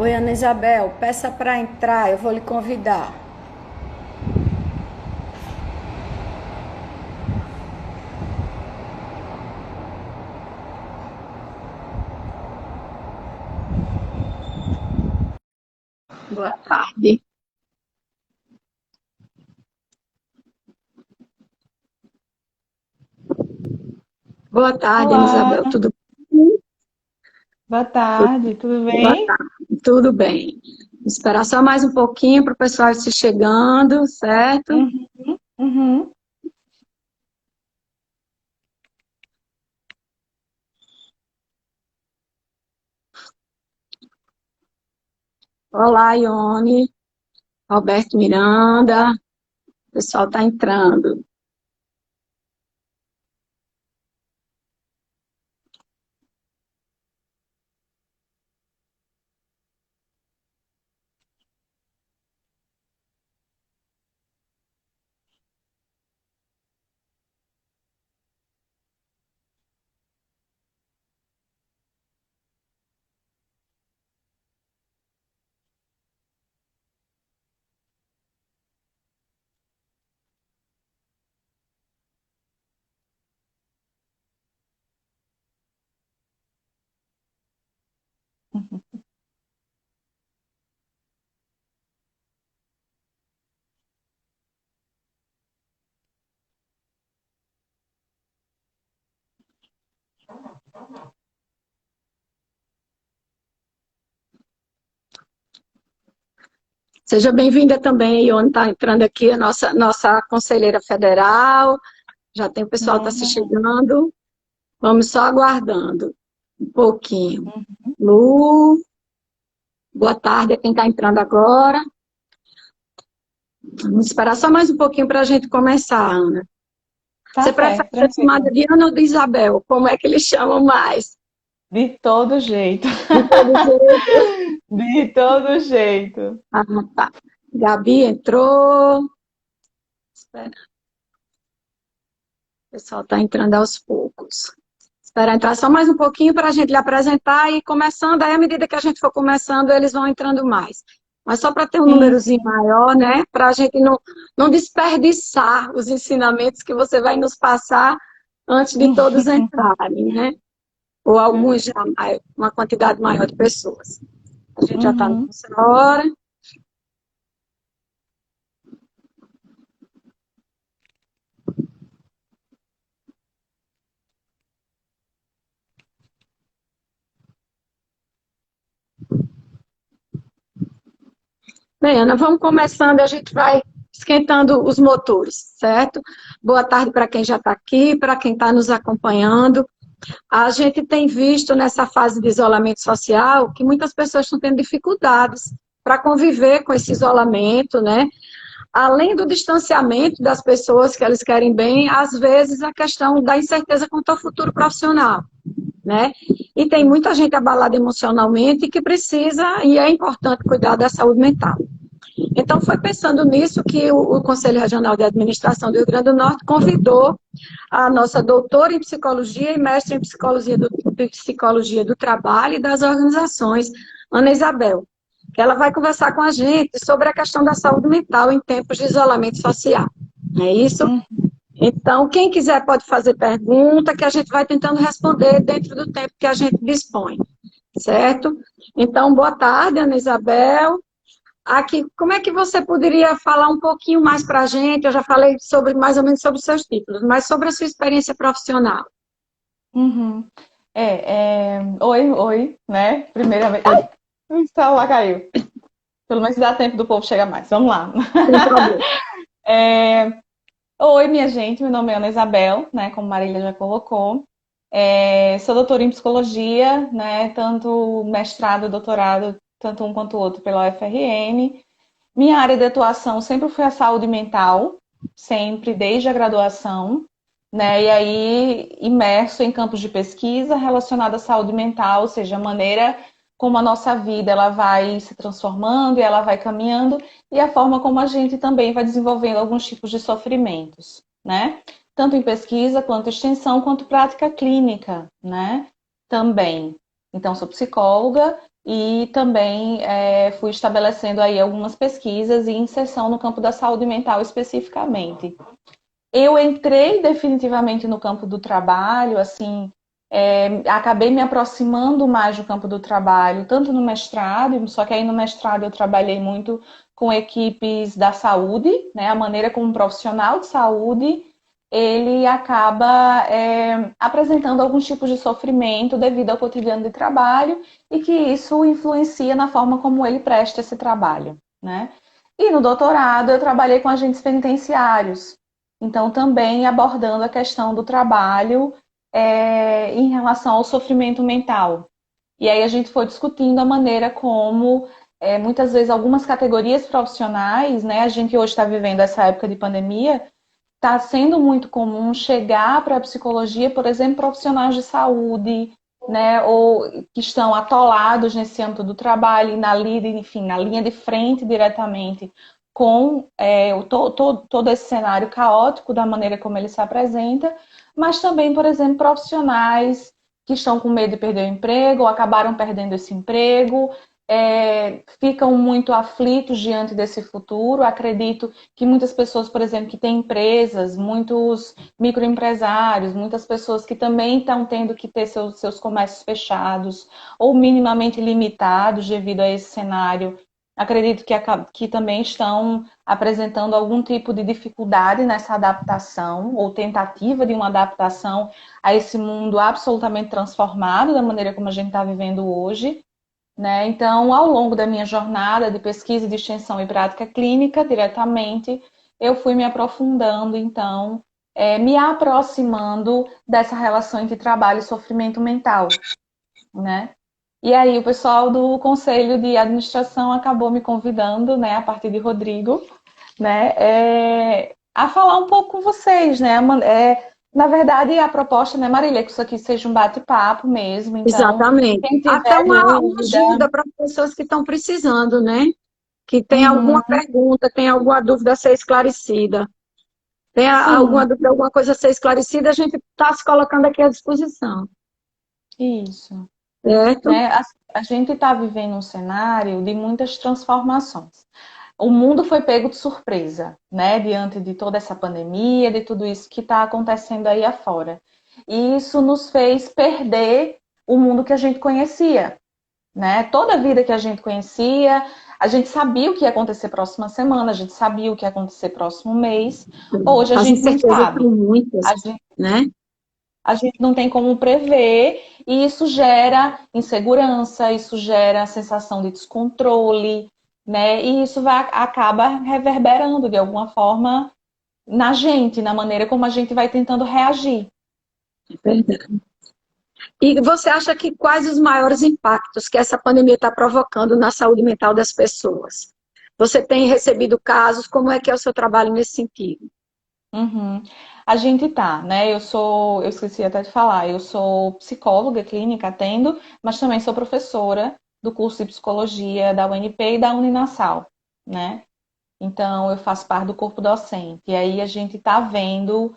Oi, Ana Isabel, peça para entrar, eu vou lhe convidar. Boa tarde. Boa tarde, Ana Olá, Isabel. Tudo bem? boa tarde, tudo Boa bem? tarde. Tudo bem. Vou esperar só mais um pouquinho para o pessoal ir chegando, certo? Uhum, uhum. Olá, Ione, Roberto Miranda. O pessoal está entrando. Seja bem-vinda também, Ione está entrando aqui, a nossa conselheira federal. Já tem o pessoal está se Uhum. chegando. Vamos só aguardando um pouquinho. Lu, boa tarde a quem está entrando agora. Vamos esperar só mais um pouquinho para a gente começar, Ana. Tá Você prefere certo, ser chamada tranquilo. de Ana ou de Isabel? Como é que eles chamam mais? De todo jeito. De todo jeito. De todo jeito. Ah, tá. Gabi entrou. Espera, o pessoal está entrando aos poucos. Espera entrar só mais um pouquinho para a gente lhe apresentar e ir começando. Aí, à medida que a gente for começando, eles vão entrando mais. Mas só para ter um Sim, númerozinho sim. maior, né? Para a gente não desperdiçar os ensinamentos que você vai nos passar antes de todos entrarem, né? Ou alguns já, uma quantidade maior de pessoas. A gente já está Uhum. nessa hora. Bem, Ana, vamos começando, a gente vai esquentando os motores, certo? Boa tarde para quem já está aqui, para quem está nos acompanhando. A gente tem visto nessa fase de isolamento social que muitas pessoas estão tendo dificuldades para conviver com esse isolamento, né? Além do distanciamento das pessoas que elas querem bem, às vezes a questão da incerteza quanto ao futuro profissional, né? E tem muita gente abalada emocionalmente que precisa e é importante cuidar da saúde mental. Então, foi pensando nisso que o Conselho Regional de Administração do Rio Grande do Norte convidou a nossa doutora em psicologia e mestre em psicologia do trabalho e das organizações, Ana Isabel, que ela vai conversar com a gente sobre a questão da saúde mental em tempos de isolamento social. É isso? Uhum. Então, quem quiser pode fazer pergunta, que a gente vai tentando responder dentro do tempo que a gente dispõe, certo? Então, boa tarde, Ana Isabel. Aqui, como é que você poderia falar um pouquinho mais para a gente? Eu já falei sobre mais ou menos sobre os seus títulos, mas sobre a sua experiência profissional. Uhum. Oi, oi, né? Primeiramente. Ai, o celular caiu. Pelo menos dá tempo do povo chegar mais. Vamos lá. Sem problema. É, Oi, minha gente. Meu nome é Ana Isabel, né? Como Marília já colocou. Sou doutora em psicologia, né? Tanto mestrado, doutorado, tanto um quanto o outro pela UFRN. Minha área de atuação sempre foi a saúde mental, sempre desde a graduação, né? E aí imerso em campos de pesquisa relacionada à saúde mental, ou seja, a maneira como a nossa vida ela vai se transformando e ela vai caminhando e a forma como a gente também vai desenvolvendo alguns tipos de sofrimentos, né? Tanto em pesquisa, quanto extensão, quanto prática clínica, né? Também. Então, sou psicóloga e também fui estabelecendo aí algumas pesquisas e inserção no campo da saúde mental especificamente. Eu entrei definitivamente no campo do trabalho, assim, acabei me aproximando mais do campo do trabalho, tanto no mestrado, só que aí no mestrado eu trabalhei muito com equipes da saúde, né? A maneira como um profissional de saúde ele acaba apresentando alguns tipos de sofrimento devido ao cotidiano de trabalho e que isso influencia na forma como ele presta esse trabalho, né? E no doutorado eu trabalhei com agentes penitenciários, então também abordando a questão do trabalho em relação ao sofrimento mental. E aí a gente foi discutindo a maneira como muitas vezes algumas categorias profissionais, né? A gente hoje está vivendo essa época de pandemia, está sendo muito comum chegar para a psicologia, por exemplo, profissionais de saúde, né, ou que estão atolados nesse âmbito do trabalho e na linha de frente diretamente com todo esse cenário caótico da maneira como ele se apresenta, mas também, por exemplo, profissionais que estão com medo de perder o emprego ou acabaram perdendo esse emprego, ficam muito aflitos diante desse futuro. Acredito que muitas pessoas, por exemplo, que têm empresas, muitos microempresários, muitas pessoas que também estão tendo que ter seus comércios fechados ou minimamente limitados devido a esse cenário, acredito que também estão apresentando algum tipo de dificuldade nessa adaptação ou tentativa de uma adaptação a esse mundo absolutamente transformado da maneira como a gente está vivendo hoje. Né? Então, ao longo da minha jornada de pesquisa, de extensão e prática clínica, diretamente, eu fui me aprofundando, então, me aproximando dessa relação entre trabalho e sofrimento mental, né? E aí o pessoal do Conselho de Administração acabou me convidando, né, a partir de Rodrigo, né, a falar um pouco com vocês, né? Na verdade, a proposta, né, Marília, é que isso aqui seja um bate-papo mesmo. Então, Exatamente. quem Até tiver uma dúvida. ajuda para pessoas que estão precisando, né? Que tem alguma Uhum, pergunta, tem alguma dúvida a ser esclarecida. Tem sim, alguma dúvida, alguma coisa a ser esclarecida, a gente está se colocando aqui à disposição, isso. certo? Né? A gente está vivendo um cenário de muitas transformações. O mundo foi pego de surpresa, né? Diante de toda essa pandemia, de tudo isso que está acontecendo aí afora. E isso nos fez perder o mundo que a gente conhecia, né? Toda a vida que a gente conhecia, a gente sabia o que ia acontecer próxima semana, a gente sabia o que ia acontecer próximo mês. Hoje a As gente não incertezas sabe. são muitas, A gente, né? a gente não tem como prever, e isso gera insegurança, isso gera sensação de descontrole, né? E isso acaba reverberando de alguma forma na gente, na maneira como a gente vai tentando reagir. Verdade. E você acha que quais os maiores impactos que essa pandemia está provocando na saúde mental das pessoas? Você tem recebido casos, como é que é o seu trabalho nesse sentido? Uhum. A gente tá, né? Eu esqueci até de falar, eu sou psicóloga clínica, atendo, mas também sou professora do curso de psicologia da UNP e da Uninasal, né? Então, eu faço parte do corpo docente. E aí a gente está vendo,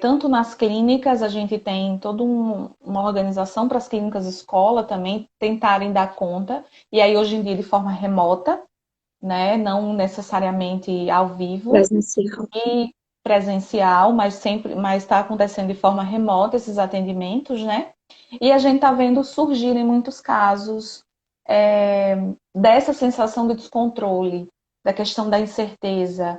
tanto nas clínicas, a gente tem toda uma organização para as clínicas escola também tentarem dar conta. E aí, hoje em dia, de forma remota, né? Não necessariamente ao vivo Presencial. e presencial, mas está acontecendo de forma remota esses atendimentos, né? E a gente está vendo surgir em muitos casos dessa sensação de descontrole, da questão da incerteza,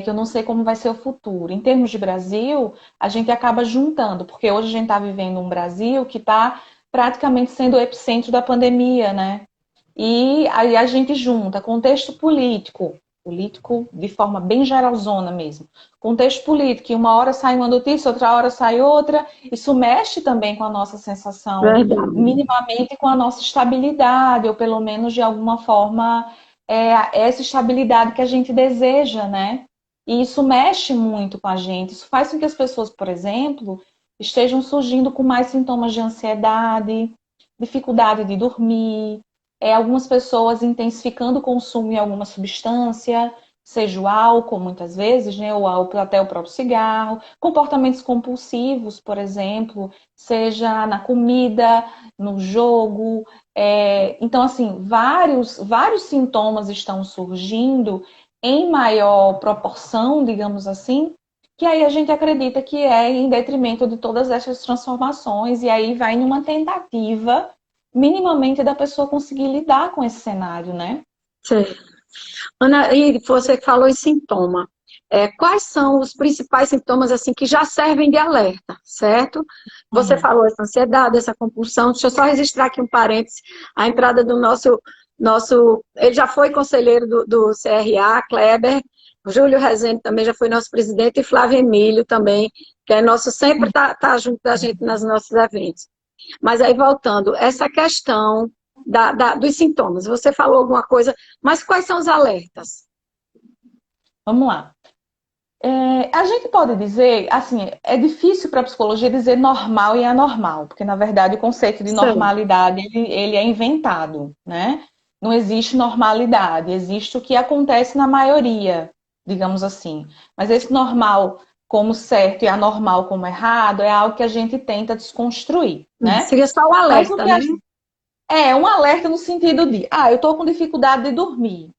que eu não sei como vai ser o futuro. Em termos de Brasil, a gente acaba juntando, porque hoje a gente está vivendo um Brasil que está praticamente sendo o epicentro da pandemia, né? E aí a gente junta contexto político, político de forma bem geralzona mesmo. Contexto político, que uma hora sai uma notícia, outra hora sai outra. Isso mexe também com a nossa sensação, Verdade. minimamente com a nossa estabilidade, ou pelo menos de alguma forma essa estabilidade que a gente deseja, né? E isso mexe muito com a gente. Isso faz com que as pessoas, por exemplo, estejam surgindo com mais sintomas de ansiedade, dificuldade de dormir, algumas pessoas intensificando o consumo de alguma substância, seja o álcool, muitas vezes, né, ou até o próprio cigarro, comportamentos compulsivos, por exemplo, seja na comida, no jogo. Então, assim, vários sintomas estão surgindo em maior proporção, digamos assim, que aí a gente acredita que é em detrimento de todas essas transformações, e aí vai numa tentativa minimamente da pessoa conseguir lidar com esse cenário, né? Certo. Ana, e você falou em sintoma. Quais são os principais sintomas assim que já servem de alerta, certo? Você Uhum. falou essa ansiedade, essa compulsão. Deixa eu só registrar aqui um parênteses. A entrada do ele já foi conselheiro do CRA, Kleber. O Júlio Rezende também já foi nosso presidente e Flávio Emílio também, que é nosso, sempre tá junto da gente nos nossos eventos. Mas aí voltando, essa questão dos sintomas, você falou alguma coisa, mas quais são os alertas? Vamos lá. A gente pode dizer, assim, é difícil para a psicologia dizer normal e anormal, porque na verdade o conceito de Sim. normalidade ele é inventado, né? Não existe normalidade, existe o que acontece na maioria, digamos assim. Mas esse normal como certo e anormal como errado é algo que a gente tenta desconstruir, né? Seria só o Mas o alerta, que né? é um alerta no sentido de, eu estou com dificuldade de dormir.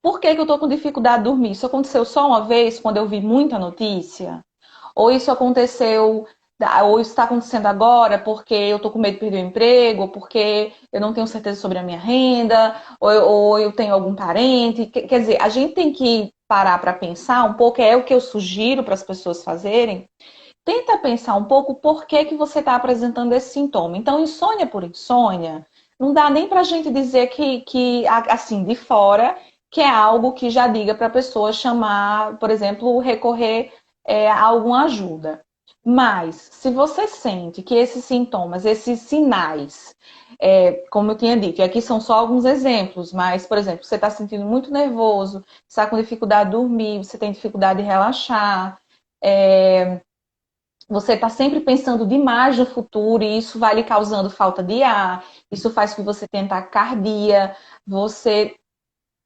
Por que que eu estou com dificuldade de dormir? Isso aconteceu só uma vez, quando eu vi muita notícia? Ou isso aconteceu, ou isso está acontecendo agora porque eu estou com medo de perder o emprego, ou porque eu não tenho certeza sobre a minha renda, ou eu tenho algum parente. Quer dizer, a gente tem que parar para pensar um pouco, é o que eu sugiro para as pessoas fazerem. Tenta pensar um pouco por que que você está apresentando esse sintoma. Então, insônia por insônia, não dá nem para a gente dizer que, assim, de fora, que é algo que já diga para a pessoa chamar, por exemplo, recorrer a alguma ajuda. Mas, se você sente que esses sintomas, esses sinais, como eu tinha dito, e aqui são só alguns exemplos, mas, por exemplo, você está se sentindo muito nervoso, está com dificuldade de dormir, você tem dificuldade de relaxar, você está sempre pensando demais no futuro e isso vai lhe causando falta de ar, isso faz com que você tenha taquicardia,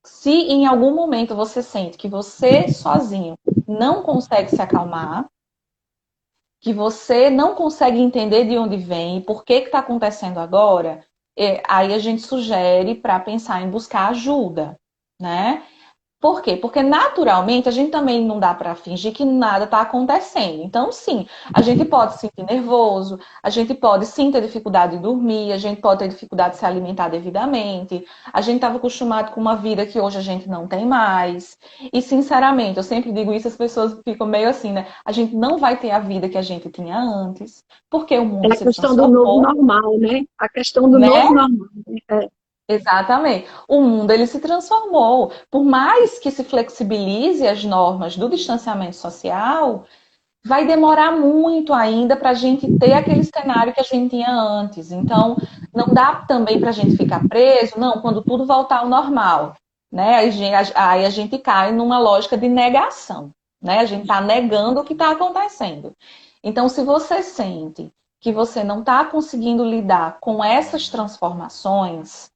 se em algum momento você sente que você sozinho não consegue se acalmar, que você não consegue entender de onde vem, por que está acontecendo agora, aí a gente sugere para pensar em buscar ajuda, né? Por quê? Porque naturalmente a gente também não dá para fingir que nada está acontecendo. Então, sim, a gente pode se sentir nervoso, a gente pode sim ter dificuldade de dormir, a gente pode ter dificuldade de se alimentar devidamente, a gente estava acostumado com uma vida que hoje a gente não tem mais. E, sinceramente, eu sempre digo isso, as pessoas ficam meio assim, né? A gente não vai ter a vida que a gente tinha antes, porque o É mundo a se questão do novo transformou, normal, né? A questão do né? novo normal. Né? Exatamente. O mundo ele se transformou. Por mais que se flexibilize as normas do distanciamento social, vai demorar muito ainda para a gente ter aquele cenário que a gente tinha antes. Então, não dá também para a gente ficar preso, não, quando tudo voltar ao normal. Né? Aí a gente cai numa lógica de negação. Né? A gente está negando o que está acontecendo. Então, se você sente que você não está conseguindo lidar com essas transformações,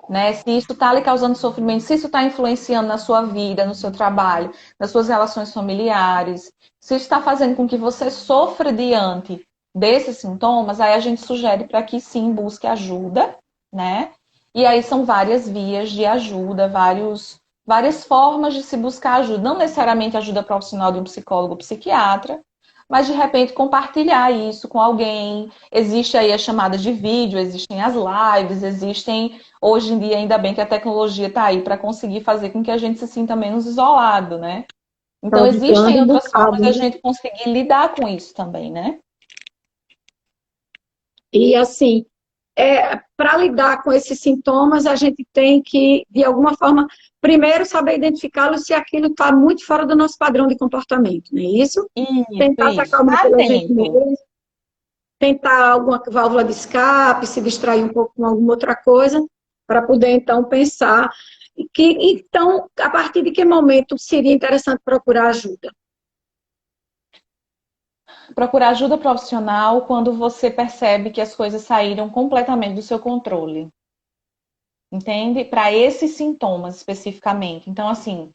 né? Se isso está lhe causando sofrimento, se isso está influenciando na sua vida, no seu trabalho, nas suas relações familiares, se isso está fazendo com que você sofra diante desses sintomas, aí a gente sugere para que sim busque ajuda, né? E aí são várias vias de ajuda, várias formas de se buscar ajuda, não necessariamente ajuda profissional de um psicólogo ou psiquiatra, mas de repente compartilhar isso com alguém. Existe aí a chamada de vídeo, existem as lives, existem. Hoje em dia, ainda bem que a tecnologia está aí para conseguir fazer com que a gente se sinta menos isolado, né? Tá Então, ajudando existem um outras formas bocado, da né? gente conseguir lidar com isso também, né? E assim, para lidar com esses sintomas, a gente tem que, de alguma forma, primeiro saber identificá-los se aquilo está muito fora do nosso padrão de comportamento, não é isso? Tentar se Isso. acalmar Tá pela gente atento. mesmo, tentar alguma válvula de escape, se distrair um pouco com alguma outra coisa, para poder então pensar que, então, a partir de que momento seria interessante procurar ajuda? Procurar ajuda profissional quando você percebe que as coisas saíram completamente do seu controle. Entende? Para esses sintomas especificamente. Então, assim,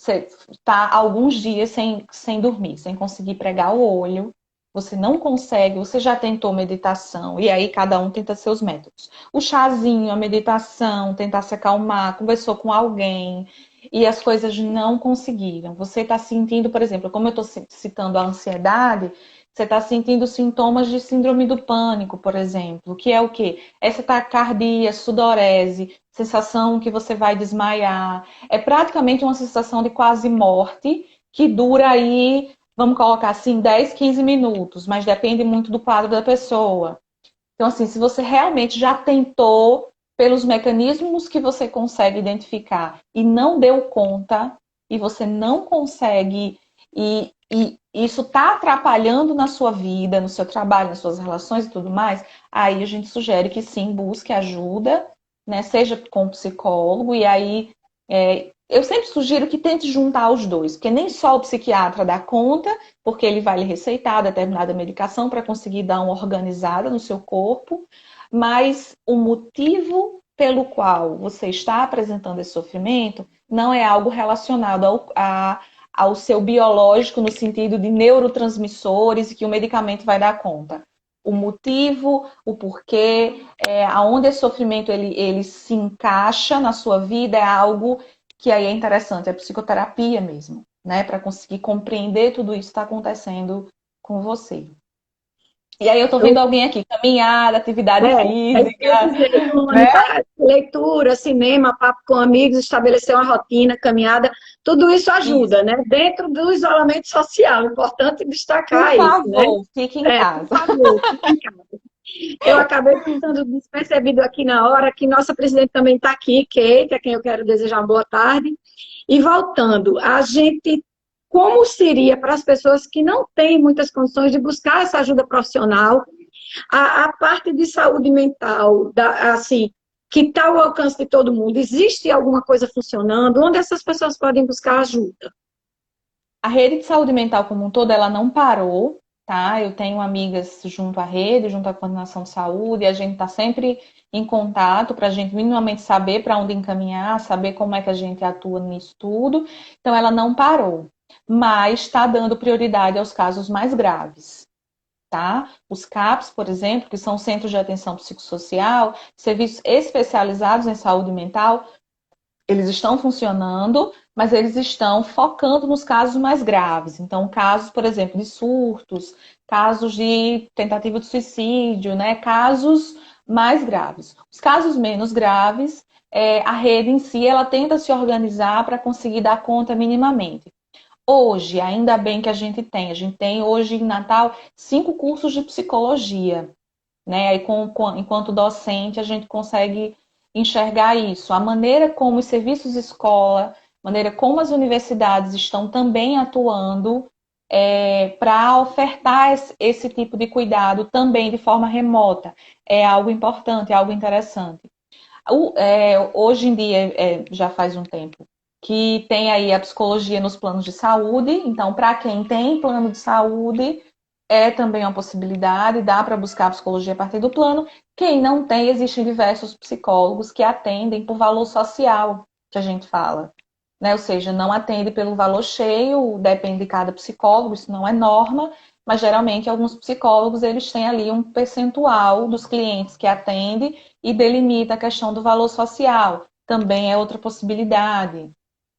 você está alguns dias sem dormir, sem conseguir pregar o olho, você não consegue, você já tentou meditação, e aí cada um tenta seus métodos. O chazinho, a meditação, tentar se acalmar, conversou com alguém, e as coisas não conseguiram. Você está sentindo, por exemplo, como eu estou citando a ansiedade, você está sentindo sintomas de síndrome do pânico, por exemplo, que é o quê? Essa taquicardia, sudorese, sensação que você vai desmaiar. É praticamente uma sensação de quase morte, que dura aí, vamos colocar assim, 10, 15 minutos, mas depende muito do quadro da pessoa. Então, assim, se você realmente já tentou, pelos mecanismos que você consegue identificar e não deu conta, e você não consegue, e isso está atrapalhando na sua vida, no seu trabalho, nas suas relações e tudo mais, aí a gente sugere que sim, busque ajuda, né? Seja com um psicólogo, e aí eu sempre sugiro que tente juntar os dois, porque nem só o psiquiatra dá conta, porque ele vai lhe receitar determinada medicação para conseguir dar uma organizada no seu corpo, mas o motivo pelo qual você está apresentando esse sofrimento não é algo relacionado ao seu biológico, no sentido de neurotransmissores e que o medicamento vai dar conta. O motivo, o porquê, aonde esse sofrimento ele se encaixa na sua vida é algo que aí é interessante, é psicoterapia mesmo, né? Para conseguir compreender tudo isso que está acontecendo com você. E aí eu tô vendo alguém aqui, caminhada, atividade É isso que eu ia física, dizer, né? leitura, cinema, papo com amigos, estabelecer uma rotina, caminhada, tudo isso Isso. ajuda, né? Dentro do isolamento social, importante Por destacar isso, né? favor, fique em Por casa. favor, fique em casa. Eu acabei passando despercebido aqui na hora que nossa presidente também está aqui, Kate, a quem eu quero desejar uma boa tarde. E voltando, a gente, como seria para as pessoas que não têm muitas condições de buscar essa ajuda profissional, a parte de saúde mental, assim, que está ao alcance de todo mundo, existe alguma coisa funcionando? Onde essas pessoas podem buscar ajuda? A rede de saúde mental como um todo, ela não parou, tá? Eu tenho amigas junto à rede, junto à coordenação de saúde, e a gente está sempre em contato para a gente minimamente saber para onde encaminhar, saber como é que a gente atua nisso tudo. Então, ela não parou, mas está dando prioridade aos casos mais graves. Tá? Os CAPs, por exemplo, que são Centros de Atenção Psicossocial, serviços especializados em saúde mental, eles estão funcionando, mas eles estão focando nos casos mais graves. Então, casos, por exemplo, de surtos, casos de tentativa de suicídio, né? Casos mais graves. Os casos menos graves, a rede em si, ela tenta se organizar para conseguir dar conta minimamente. Hoje, ainda bem que a gente tem hoje em Natal 5 cursos de psicologia, né? Aí, enquanto docente, a gente consegue enxergar isso. A maneira como os serviços de escola, a maneira como as universidades estão também atuando para ofertar esse tipo de cuidado também de forma remota. É algo importante, é algo interessante. Hoje em dia, já faz um tempo, que tem aí a psicologia nos planos de saúde. Então, para quem tem plano de saúde, é também uma possibilidade, dá para buscar a psicologia a partir do plano. Quem não tem, existem diversos psicólogos que atendem por valor social, que a gente fala. Né? Ou seja, não atende pelo valor cheio, depende de cada psicólogo, isso não é norma, mas geralmente alguns psicólogos eles têm ali um percentual dos clientes que atende e delimita a questão do valor social. Também é outra possibilidade.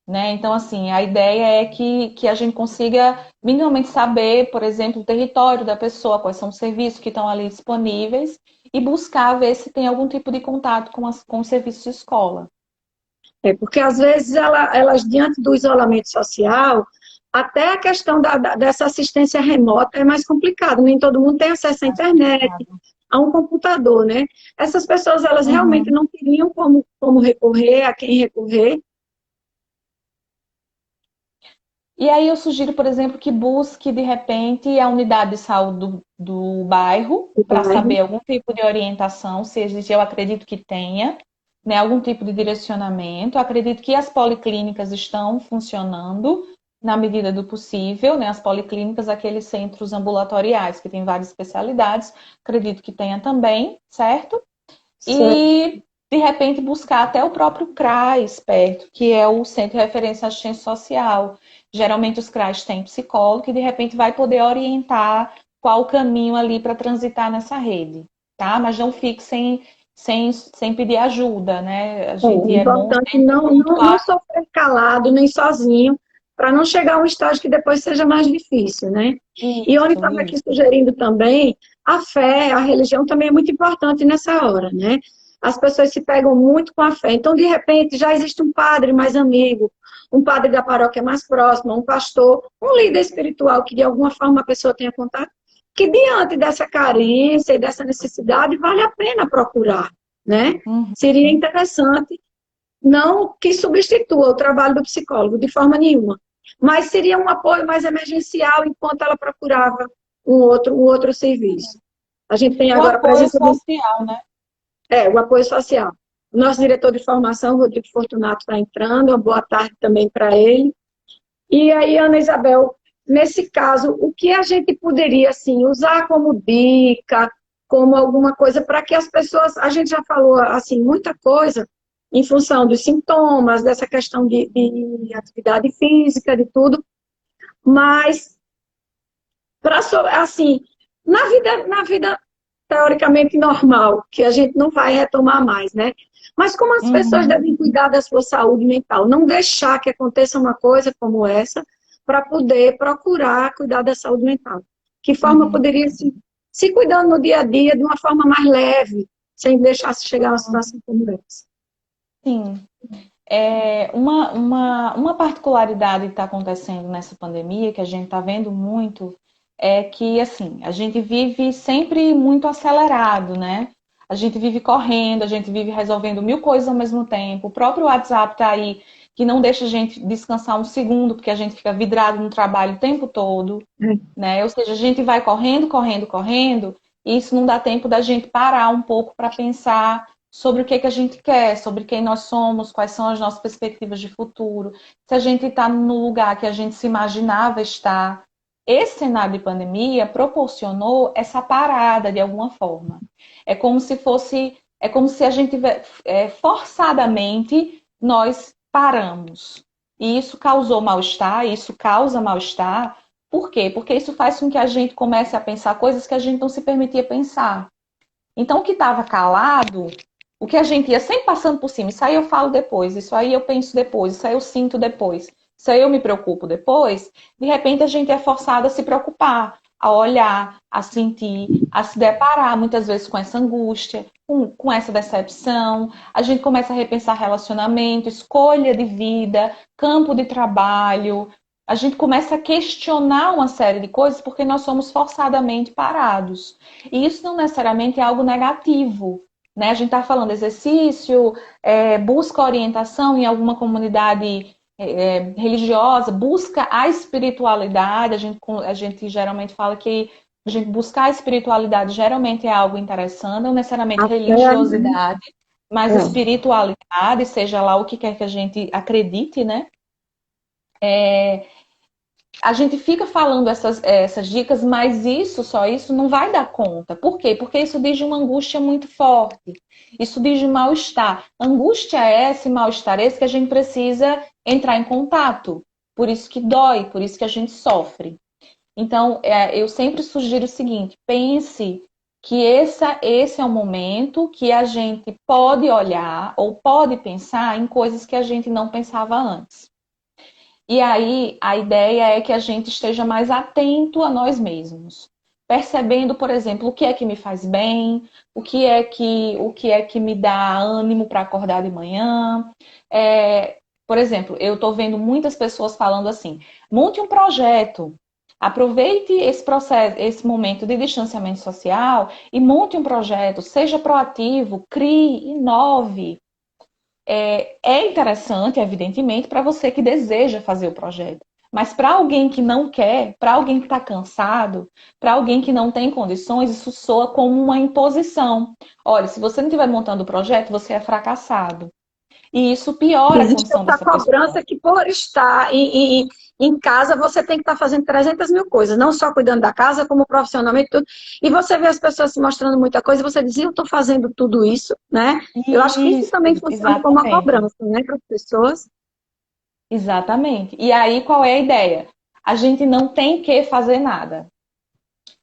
Né? Então, assim, a ideia é que a gente consiga minimamente saber, por exemplo, o território da pessoa, quais são os serviços que estão ali disponíveis e buscar ver se tem algum tipo de contato com os serviços de escola. Porque às vezes elas, diante do isolamento social, até a questão dessa assistência remota é mais complicado. Nem todo mundo tem acesso à internet, a um computador, né? Essas pessoas, elas realmente Uhum. não teriam como recorrer, a quem recorrer. E aí eu sugiro, por exemplo, que busque, de repente, a unidade de saúde do bairro para saber algum tipo de orientação, se existe, eu acredito que tenha, né, algum tipo de direcionamento. Eu acredito que as policlínicas estão funcionando na medida do possível, né, as policlínicas, aqueles centros ambulatoriais que têm várias especialidades, acredito que tenha também, certo? Certo. E de repente buscar até o próprio CRAS perto, que é o Centro de Referência à Assistência Social. Geralmente os CRAs têm psicólogo que de repente vai poder orientar qual o caminho ali para transitar nessa rede, tá? Mas não fique sem pedir ajuda, né? A É gente é bom importante sempre não pontuar. sofrer calado nem sozinho, para não chegar a um estágio que depois seja mais difícil, né? E onde Isso, estava aqui isso. sugerindo também, a fé, a religião também é muito importante nessa hora, né? As pessoas se pegam muito com a fé. Então, de repente, já existe um padre mais amigo, um padre da paróquia mais próxima, um pastor, um líder espiritual que de alguma forma a pessoa tenha contato, que diante dessa carência e dessa necessidade vale a pena procurar, né? Uhum. Seria interessante, não que substitua o trabalho do psicólogo de forma nenhuma, mas seria um apoio mais emergencial enquanto ela procurava um outro serviço. A gente tem O agora a apoio presença do social, né? o apoio social. O nosso diretor de formação, Rodrigo Fortunato, está entrando, uma boa tarde também para ele. E aí, Ana Isabel, nesse caso, o que a gente poderia assim, usar como dica, como alguma coisa, para que as pessoas, a gente já falou assim, muita coisa em função dos sintomas, dessa questão de atividade física, de tudo, mas para assim, na vida teoricamente normal, que a gente não vai retomar mais, né? Mas como as pessoas Uhum. devem cuidar da sua saúde mental? Não deixar que aconteça uma coisa como essa para poder procurar cuidar da saúde mental. Que forma Uhum. poderia se cuidando no dia a dia de uma forma mais leve, sem deixar se chegar a uma situação como essa? Sim. Uma particularidade que está acontecendo nessa pandemia, que a gente está vendo muito, é que, assim, a gente vive sempre muito acelerado, né? A gente vive correndo, a gente vive resolvendo mil coisas ao mesmo tempo. O próprio WhatsApp está aí, que não deixa a gente descansar um segundo, porque a gente fica vidrado no trabalho o tempo todo, né? Ou seja, a gente vai correndo, correndo, correndo, e isso não dá tempo da gente parar um pouco para pensar sobre o que que a gente quer, sobre quem nós somos, quais são as nossas perspectivas de futuro, se a gente está no lugar que a gente se imaginava estar. Esse cenário de pandemia proporcionou essa parada de alguma forma. É como se a gente forçadamente nós paramos. E isso causou mal-estar, isso causa mal-estar. Por quê? Porque isso faz com que a gente comece a pensar coisas que a gente não se permitia pensar. Então, o que estava calado, o que a gente ia sempre passando por cima, isso aí eu falo depois, isso aí eu penso depois, isso aí eu sinto depois, isso aí eu me preocupo depois, de repente a gente é forçado a se preocupar, a olhar, a sentir, a se deparar muitas vezes com essa angústia, com essa decepção. A gente começa a repensar relacionamento, escolha de vida, campo de trabalho. A gente começa a questionar uma série de coisas porque nós somos forçadamente parados. E isso não necessariamente é algo negativo, né? A gente está falando exercício, busca orientação em alguma comunidade religiosa, busca a espiritualidade. A gente geralmente fala que a gente buscar a espiritualidade geralmente é algo interessante, não necessariamente A fé, né? religiosidade, mas espiritualidade, seja lá o que quer que a gente acredite, né? A gente fica falando essas dicas, mas só isso, não vai dar conta. Por quê? Porque isso diz de uma angústia muito forte. Isso diz de mal-estar. Angústia é esse, mal-estar esse que a gente precisa entrar em contato. Por isso que dói, por isso que a gente sofre. Então, eu sempre sugiro o seguinte: pense que esse é um momento que a gente pode olhar ou pode pensar em coisas que a gente não pensava antes. E aí, a ideia é que a gente esteja mais atento a nós mesmos, percebendo, por exemplo, o que é que me faz bem, o que é que me dá ânimo para acordar de manhã. Por exemplo, eu estou vendo muitas pessoas falando assim: monte um projeto, aproveite esse processo, esse momento de distanciamento social e monte um projeto, seja proativo, crie, inove. É interessante, evidentemente, para você que deseja fazer o projeto. Mas para alguém que não quer, para alguém que está cansado, para alguém que não tem condições, isso soa como uma imposição. Olha, se você não estiver montando o projeto, você é fracassado. E isso piora a Existe condição essa dessa pessoa. cobrança que por estar Em casa, você tem que estar fazendo 300 mil coisas, não só cuidando da casa, como profissionalmente, tudo. E você vê as pessoas se mostrando muita coisa, e você diz, eu estou fazendo tudo isso, né? Eu acho que isso Isso, também funciona como uma exatamente. cobrança, né, para as pessoas. Exatamente. E aí, qual é a ideia? A gente não tem que fazer nada.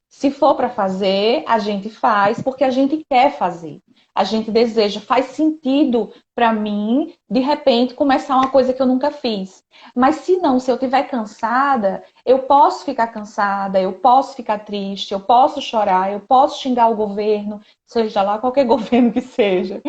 Se for para fazer, a gente faz porque a gente quer fazer. A gente deseja, faz sentido para mim, de repente, começar uma coisa que eu nunca fiz. Mas se não, se eu estiver cansada, eu posso ficar cansada, eu posso ficar triste, eu posso chorar, eu posso xingar o governo, seja lá qualquer governo que seja.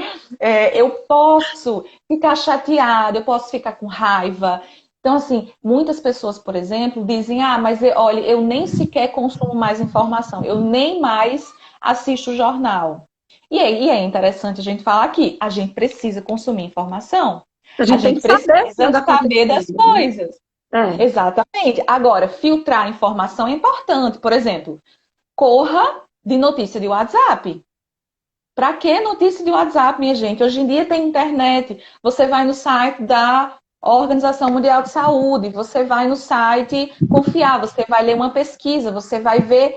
Eu posso ficar chateada, eu posso ficar com raiva. Então, assim, muitas pessoas, por exemplo, dizem: ah, mas olha, eu nem sequer consumo mais informação, eu nem mais assisto o jornal. E é interessante a gente falar aqui: a gente precisa consumir informação, A a gente tem gente que saber o que precisa anda saber das acontecendo, né? coisas. É. Exatamente. Agora, filtrar informação é importante. Por exemplo, corra de notícia de WhatsApp. Para que notícia de WhatsApp, minha gente? Hoje em dia tem internet. Você vai no site da Organização Mundial de Saúde, você vai no site confiar, você vai ler uma pesquisa, você vai ver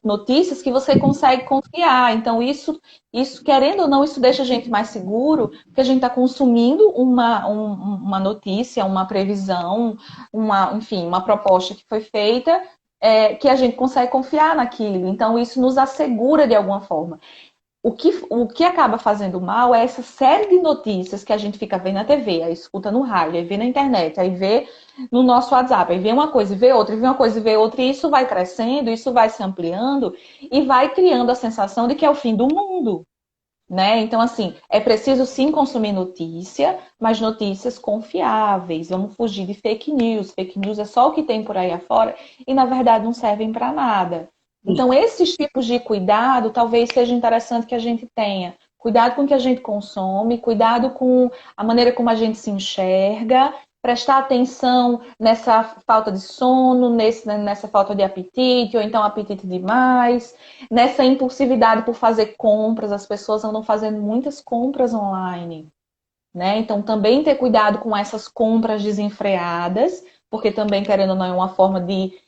notícias que você consegue confiar. Então, isso, querendo ou não, isso deixa a gente mais seguro, porque a gente está consumindo uma notícia, uma previsão, enfim, uma proposta que foi feita, que a gente consegue confiar naquilo. Então, isso nos assegura de alguma forma. O que acaba fazendo mal é essa série de notícias que a gente fica vendo na TV, aí escuta no rádio, aí vê na internet, aí vê no nosso WhatsApp, aí vê uma coisa e vê outra, e vê uma coisa e vê outra, e isso vai crescendo, isso vai se ampliando e vai criando a sensação de que é o fim do mundo, né? Então, assim, é preciso sim consumir notícia, mas notícias confiáveis. Vamos fugir de fake news. Fake news é só o que tem por aí afora e, na verdade, não servem para nada. Então, esses tipos de cuidado talvez seja interessante que a gente tenha. Cuidado com o que a gente consome, cuidado com a maneira como a gente se enxerga, prestar atenção nessa falta de sono, nessa falta de apetite, ou então apetite demais, nessa impulsividade por fazer compras, as pessoas andam fazendo muitas compras online, né? Então também ter cuidado com essas compras desenfreadas, porque também, querendo ou não, é uma forma de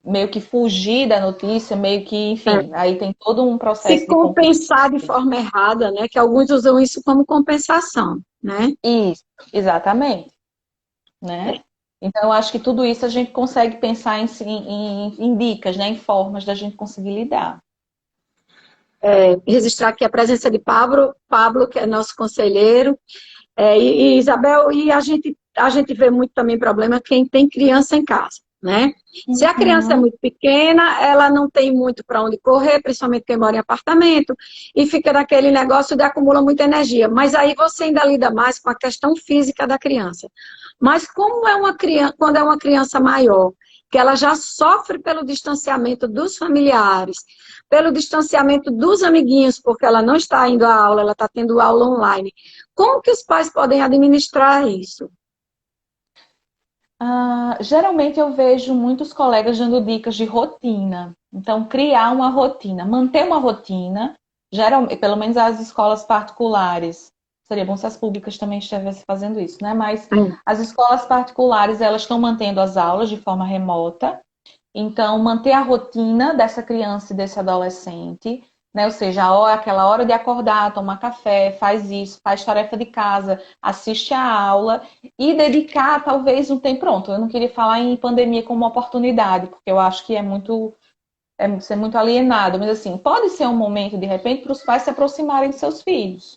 meio que fugir da notícia, meio que, enfim, aí tem todo um Se processo de conflito. compensar de forma errada, né? Que alguns usam isso como compensação, né? Isso, exatamente, né? Então, eu acho que tudo isso a gente consegue pensar em dicas, né? Em formas da gente conseguir lidar. Registrar aqui a presença de Pablo, que é nosso conselheiro, e Isabel, e a gente vê muito também problema quem tem criança em casa, né? Se a criança é Uhum. muito pequena, ela não tem muito para onde correr, principalmente quem mora em apartamento, e fica naquele negócio de acumula muita energia. Mas aí você ainda lida mais com a questão física da criança. Mas como é uma criança, quando é uma criança maior, que ela já sofre pelo distanciamento dos familiares, pelo distanciamento dos amiguinhos, porque ela não está indo à aula, ela está tendo aula online. Como que os pais podem administrar isso? Geralmente eu vejo muitos colegas dando dicas de rotina. Então, criar uma rotina, manter uma rotina, pelo menos as escolas particulares. Seria bom se as públicas também estivessem fazendo isso, né? Mas as escolas particulares, elas estão mantendo as aulas de forma remota. Então, manter a rotina dessa criança e desse adolescente, né? Ou seja, aquela hora de acordar, tomar café, faz isso, faz tarefa de casa, assiste a aula e dedicar talvez um tempo. Pronto, eu não queria falar em pandemia como uma oportunidade, porque eu acho que ser muito alienado, mas assim, pode ser um momento, de repente, para os pais se aproximarem de seus filhos.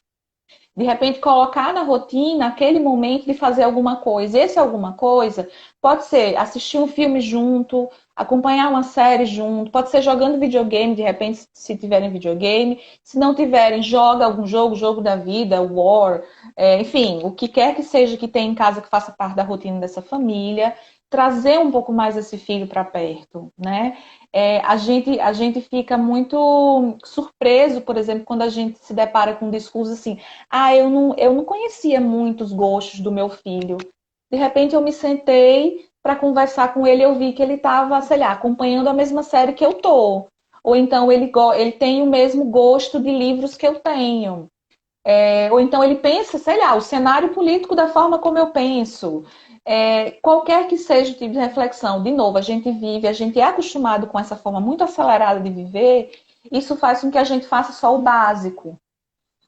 De repente, colocar na rotina aquele momento de fazer alguma coisa. Esse alguma coisa pode ser assistir um filme junto, acompanhar uma série junto, pode ser jogando videogame, de repente, se tiverem videogame. Se não tiverem, joga algum jogo da vida, War, enfim, o que quer que seja que tenha em casa que faça parte da rotina dessa família. Trazer um pouco mais esse filho para perto, né? A gente fica muito surpreso, por exemplo, quando a gente se depara com um discurso assim: eu não conhecia muito os gostos do meu filho. De repente eu me sentei para conversar com ele, eu vi que ele estava, sei lá, acompanhando a mesma série que eu tô. Ou então ele tem o mesmo gosto de livros que eu tenho. Ou então ele pensa, sei lá, o cenário político da forma como eu penso. Qualquer que seja o tipo de reflexão, de novo, a gente é acostumado com essa forma muito acelerada de viver, isso faz com que a gente faça só o básico.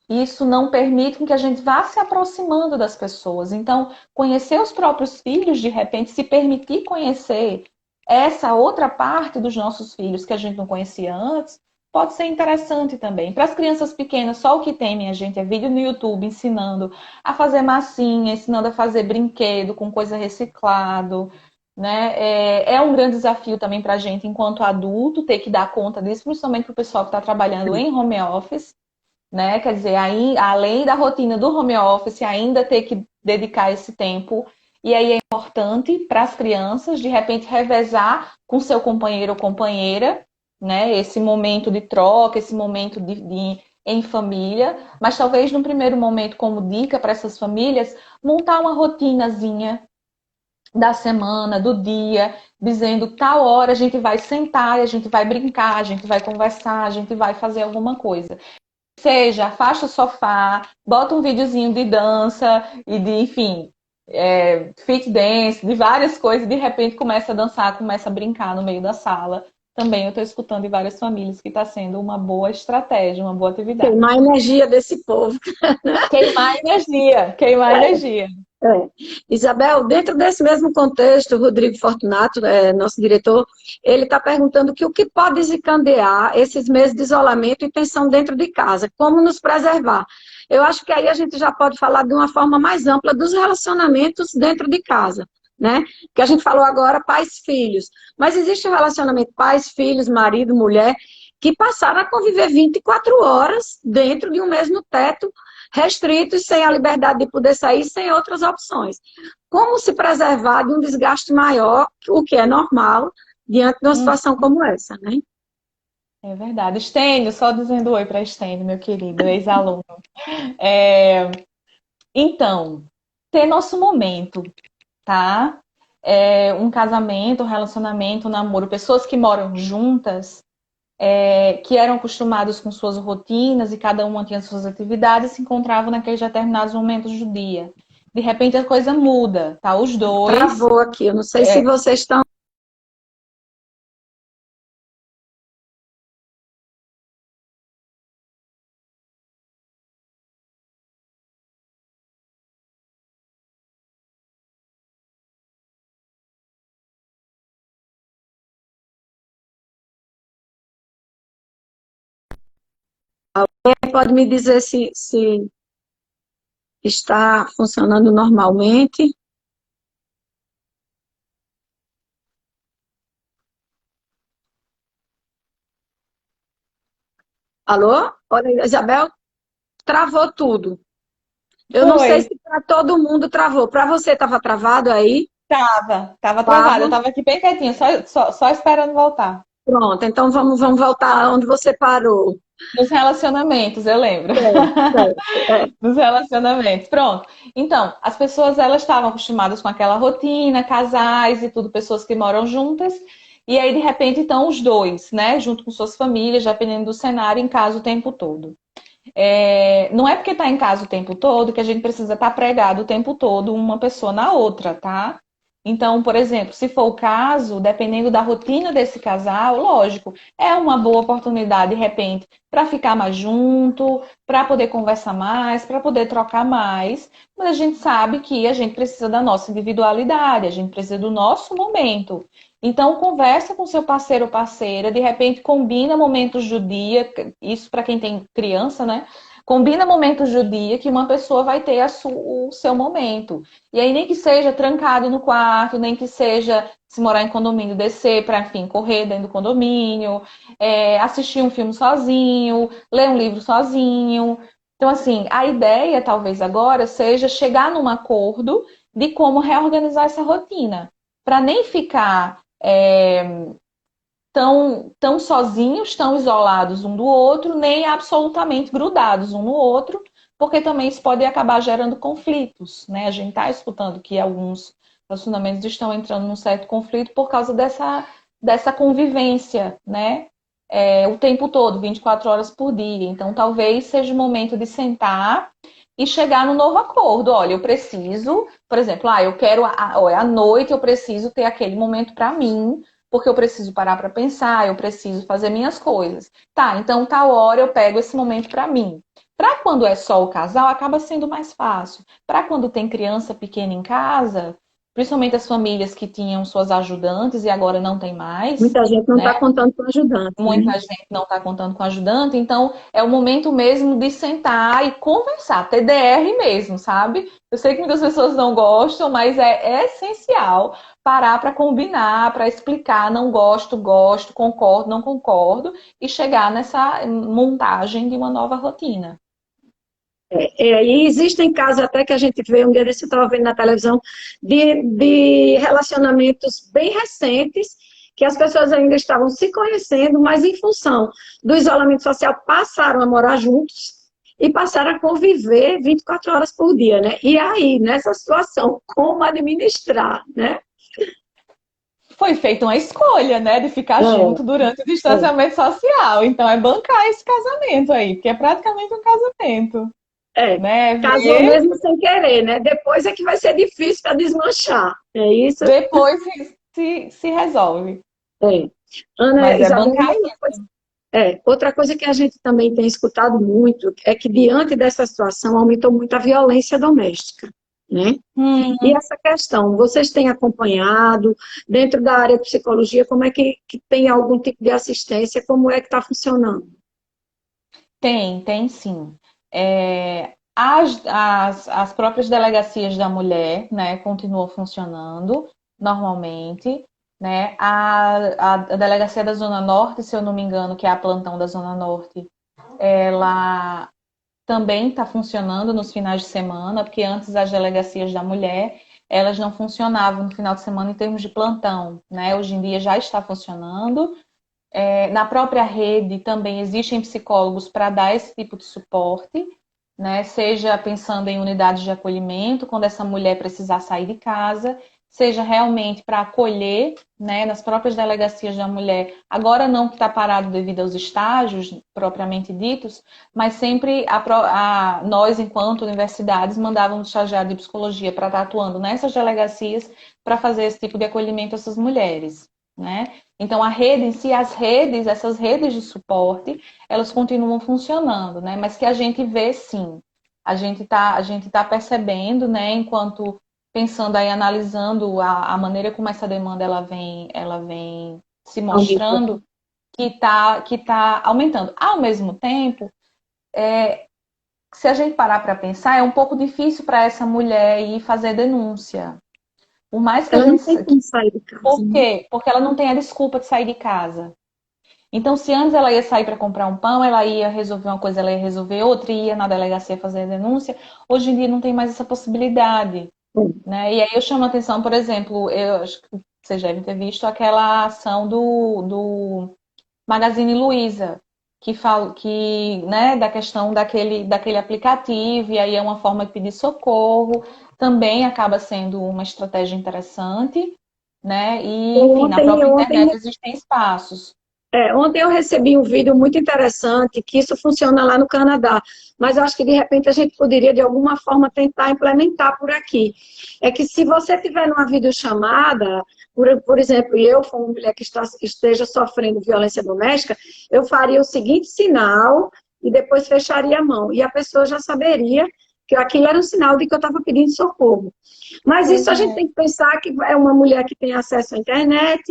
Isso não permite com que a gente vá se aproximando das pessoas. Então, conhecer os próprios filhos, de repente, se permitir conhecer essa outra parte dos nossos filhos que a gente não conhecia antes, pode ser interessante também. Para as crianças pequenas, só o que tem, minha gente, é vídeo no YouTube ensinando a fazer massinha, ensinando a fazer brinquedo com coisa reciclado, né? É um grande desafio também para a gente, enquanto adulto, ter que dar conta disso, principalmente para o pessoal que está trabalhando em home office, né? Quer dizer, aí, além da rotina do home office, ainda ter que dedicar esse tempo. E aí é importante para as crianças, de repente, revezar com seu companheiro ou companheira, né? Esse momento de troca, esse momento em família. Mas talvez, num primeiro momento, como dica para essas famílias, montar uma rotinazinha da semana, do dia, dizendo tal hora a gente vai sentar, a gente vai brincar, a gente vai conversar, a gente vai fazer alguma coisa. Seja, afasta o sofá, bota um videozinho de dança e de, enfim, fit dance, de várias coisas, e de repente começa a dançar, começa a brincar no meio da sala. Também eu estou escutando de várias famílias que está sendo uma boa estratégia, uma boa atividade. Queimar a energia desse povo. Queimar energia, queimar energia. É. Isabel, dentro desse mesmo contexto, o Rodrigo Fortunato, nosso diretor, ele está perguntando que o que pode desencadear esses meses de isolamento e tensão dentro de casa, como nos preservar. Eu acho que aí a gente já pode falar de uma forma mais ampla dos relacionamentos dentro de casa, né? Que a gente falou agora pais-filhos, mas existe o relacionamento pais-filhos, marido, mulher, que passaram a conviver 24 horas dentro de um mesmo teto, restritos, sem a liberdade de poder sair, sem outras opções. Como se preservar de um desgaste maior, o que é normal, diante de uma situação como essa, né? É verdade. Estênio, só dizendo oi para Estênio, meu querido ex-aluno. É, Então, ter nosso momento, tá? Um casamento, um relacionamento, um namoro, pessoas que moram juntas, que eram acostumados com suas rotinas e cada uma tinha suas atividades, se encontravam naqueles determinados momentos do dia. De repente a coisa muda, tá? Os dois. Travou aqui, eu não sei se vocês estão. Alguém pode me dizer se está funcionando normalmente? Alô? Olha, Isabel, travou tudo. Eu não sei Foi. se para todo mundo travou. Para você estava travado aí? Tava travada. Tava. Eu tava aqui bem quietinha, só esperando voltar. Pronto, então vamos voltar onde você parou. Nos relacionamentos, eu lembro. Certo. Nos relacionamentos. Pronto. Então, as pessoas elas estavam acostumadas com aquela rotina, casais e tudo, pessoas que moram juntas. E aí, de repente, estão os dois, né? Junto com suas famílias, dependendo do cenário, em casa o tempo todo. Não é porque está em casa o tempo todo que a gente precisa estar pregado o tempo todo uma pessoa na outra, tá? Então, por exemplo, se for o caso, dependendo da rotina desse casal, lógico, é uma boa oportunidade, de repente, para ficar mais junto, para poder conversar mais, para poder trocar mais. Mas a gente sabe que a gente precisa da nossa individualidade, a gente precisa do nosso momento. Então, conversa com seu parceiro ou parceira, de repente combina momentos do dia, isso para quem tem criança, né? Combina momentos do dia que uma pessoa vai ter o seu momento. E aí, nem que seja trancado no quarto, nem que seja, se morar em condomínio, descer para, enfim, correr dentro do condomínio, assistir um filme sozinho, ler um livro sozinho. Então, assim, a ideia, talvez agora, seja chegar num acordo de como reorganizar essa rotina. Para nem ficar tão sozinhos, tão isolados um do outro, nem absolutamente grudados um no outro, porque também isso pode acabar gerando conflitos, né? A gente está escutando que alguns relacionamentos estão entrando num certo conflito por causa dessa convivência, né? O tempo todo, 24 horas por dia. Então, talvez seja o momento de sentar e chegar no novo acordo. Olha, eu preciso, por exemplo, eu quero, à noite eu preciso ter aquele momento para mim, porque eu preciso parar para pensar, eu preciso fazer minhas coisas. Tá, então tal hora eu pego esse momento para mim. Para quando é só o casal, acaba sendo mais fácil. Para quando tem criança pequena em casa, principalmente as famílias que tinham suas ajudantes e agora não tem mais, Muita gente não está né? contando com ajudante, né? Muita gente não está contando com ajudante, então é o momento mesmo de sentar e conversar, TDR mesmo, sabe? Eu sei que muitas pessoas não gostam, mas é essencial parar para combinar, para explicar, não gosto, gosto, concordo, não concordo, e chegar nessa montagem de uma nova rotina. E existem casos até que a gente vê, um dia desse eu estava vendo na televisão, de relacionamentos bem recentes, que as pessoas ainda estavam se conhecendo, mas em função do isolamento social passaram a morar juntos e passaram a conviver 24 horas por dia, né? E aí, nessa situação, como administrar, né? Foi feita uma escolha, né, de ficar junto durante o distanciamento social. Então é bancar esse casamento aí, porque é praticamente um casamento. Né? Casou mesmo sem querer, né? Depois é que vai ser difícil para desmanchar. É isso? Depois se resolve. Ana, Mas Isabel, bancar outra coisa que a gente também tem escutado muito é que diante dessa situação aumentou muito a violência doméstica, né? E essa questão, vocês têm acompanhado dentro da área de psicologia, como é que tem algum tipo de assistência, como é que está funcionando? Tem sim. As próprias delegacias da mulher, né, continuam funcionando normalmente, né? A delegacia da Zona Norte, se eu não me engano, que é a plantão da Zona Norte, ela também está funcionando nos finais de semana, porque antes as delegacias da mulher, elas não funcionavam no final de semana em termos de plantão, né? Hoje em dia já está funcionando. Na própria rede também existem psicólogos para dar esse tipo de suporte, né? Seja pensando em unidades de acolhimento, quando essa mulher precisar sair de casa, seja realmente para acolher, né, nas próprias delegacias da mulher. Agora não que está parado devido aos estágios propriamente ditos, mas sempre nós, enquanto universidades, mandávamos estagiário de psicologia para estar atuando nessas delegacias para fazer esse tipo de acolhimento a essas mulheres, né? Então, a rede em si, essas redes de suporte, elas continuam funcionando, né? Mas que a gente vê, sim. A gente tá percebendo, né? Enquanto pensando aí, analisando a maneira como essa demanda ela vem se mostrando, que tá aumentando. Ao mesmo tempo, se a gente parar para pensar, é um pouco difícil para essa mulher ir fazer denúncia. Por mais que a Ela não gente... tem como sair de casa. Por quê? Porque ela não tem a desculpa de sair de casa. Então, se antes ela ia sair para comprar um pão, ela ia resolver uma coisa, ela ia resolver outra, ia na delegacia fazer a denúncia, hoje em dia não tem mais essa possibilidade. Né? E aí eu chamo a atenção, por exemplo, eu acho que vocês devem ter visto aquela ação do Magazine Luiza, que fala né, da questão daquele aplicativo, e aí é uma forma de pedir socorro, também acaba sendo uma estratégia interessante, né? E, enfim, na própria internet existem espaços. Ontem eu recebi um vídeo muito interessante, que isso funciona lá no Canadá, mas eu acho que de repente a gente poderia de alguma forma tentar implementar por aqui. É que se você tiver numa videochamada, por exemplo, eu for uma mulher que esteja sofrendo violência doméstica, eu faria o seguinte sinal e depois fecharia a mão. E a pessoa já saberia que aquilo era um sinal de que eu estava pedindo socorro. Mas isso a gente tem que pensar que é uma mulher que tem acesso à internet,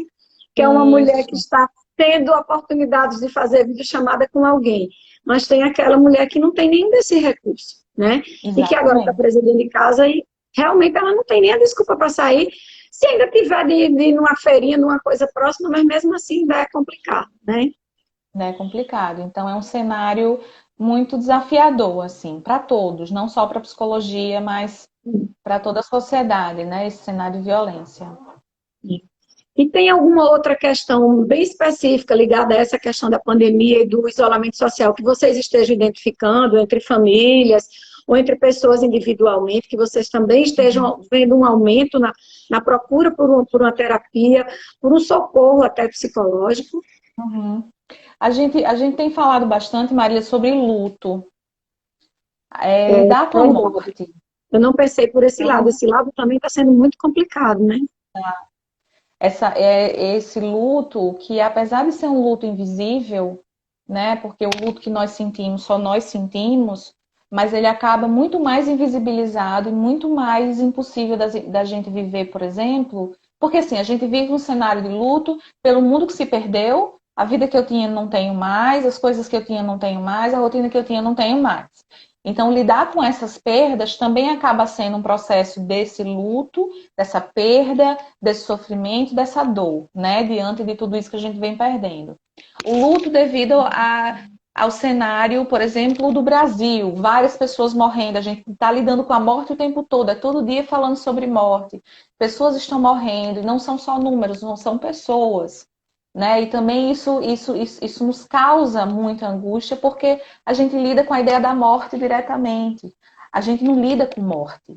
que é uma mulher que está tendo oportunidades de fazer videochamada com alguém, mas tem aquela mulher que não tem nenhum desse recurso, né? Exatamente. E que agora está presa dentro de casa e realmente ela não tem nem a desculpa para sair, se ainda tiver de ir numa feirinha, numa coisa próxima, mas mesmo assim ainda é complicado, né? É complicado. Então é um cenário muito desafiador, assim, para todos, não só para a psicologia, mas para toda a sociedade, né? Esse cenário de violência. E tem alguma outra questão bem específica ligada a essa questão da pandemia e do isolamento social que vocês estejam identificando entre famílias ou entre pessoas individualmente, que vocês também estejam vendo um aumento na procura por uma terapia, por um socorro até psicológico? A gente tem falado bastante, Maria, sobre luto. lidar com a Verdade. morte. Eu não pensei por esse lado. Então, Esse lado também está sendo muito complicado, né? esse luto, que apesar de ser um luto invisível, né? Porque o luto que nós sentimos, só nós sentimos, mas ele acaba muito mais invisibilizado e muito mais impossível da gente viver, por exemplo, porque assim, a gente vive um cenário de luto pelo mundo que se perdeu, a vida que eu tinha não tenho mais, as coisas que eu tinha não tenho mais, a rotina que eu tinha não tenho mais. Então, lidar com essas perdas também acaba sendo um processo desse luto, dessa perda, desse sofrimento, dessa dor, né? Diante de tudo isso que a gente vem perdendo. O luto devido ao cenário, por exemplo, do Brasil, várias pessoas morrendo, a gente está lidando com a morte o tempo todo, é todo dia falando sobre morte. Pessoas estão morrendo, e não são só números, não são pessoas. Né? E também isso nos causa muita angústia, porque a gente lida com a ideia da morte diretamente. A gente não lida com morte.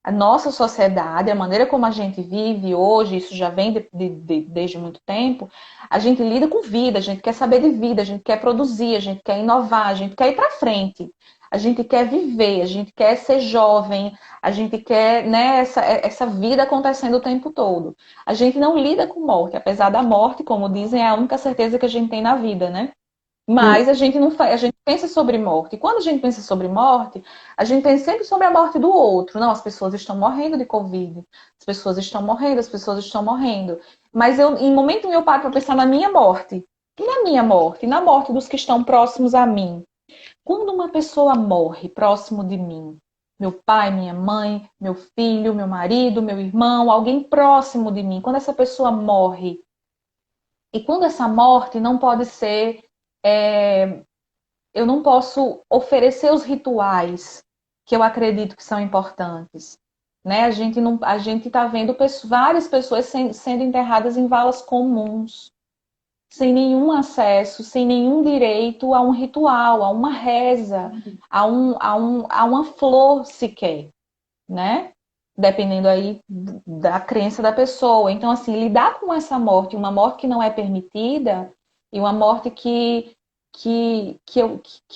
A nossa sociedade, a maneira como a gente vive hoje, isso já vem desde muito tempo, a gente lida com vida, a gente quer saber de vida, a gente quer produzir, a gente quer inovar, a gente quer ir para frente, a gente quer viver, a gente quer ser jovem, a gente quer, né, essa vida acontecendo o tempo todo. A gente não lida com morte, apesar da morte, como dizem, é a única certeza que a gente tem na vida, né? Mas a gente não faz, a gente pensa sobre morte. E quando a gente pensa sobre morte, a gente pensa sempre sobre a morte do outro. Não, as pessoas estão morrendo de Covid. As pessoas estão morrendo, as pessoas estão morrendo. Mas eu, em momento nenhum, eu paro para pensar na minha morte. E na minha morte, na morte dos que estão próximos a mim. Quando uma pessoa morre próximo de mim, meu pai, minha mãe, meu filho, meu marido, meu irmão, alguém próximo de mim, quando essa pessoa morre, e quando essa morte não pode ser é, eu não posso oferecer os rituais que eu acredito que são importantes. Né? A gente está vendo várias pessoas sendo enterradas em valas comuns, sem nenhum acesso, sem nenhum direito a um ritual, a uma reza, a uma flor sequer, né? Dependendo aí da crença da pessoa. Então, assim, lidar com essa morte, uma morte que não é permitida, e uma morte que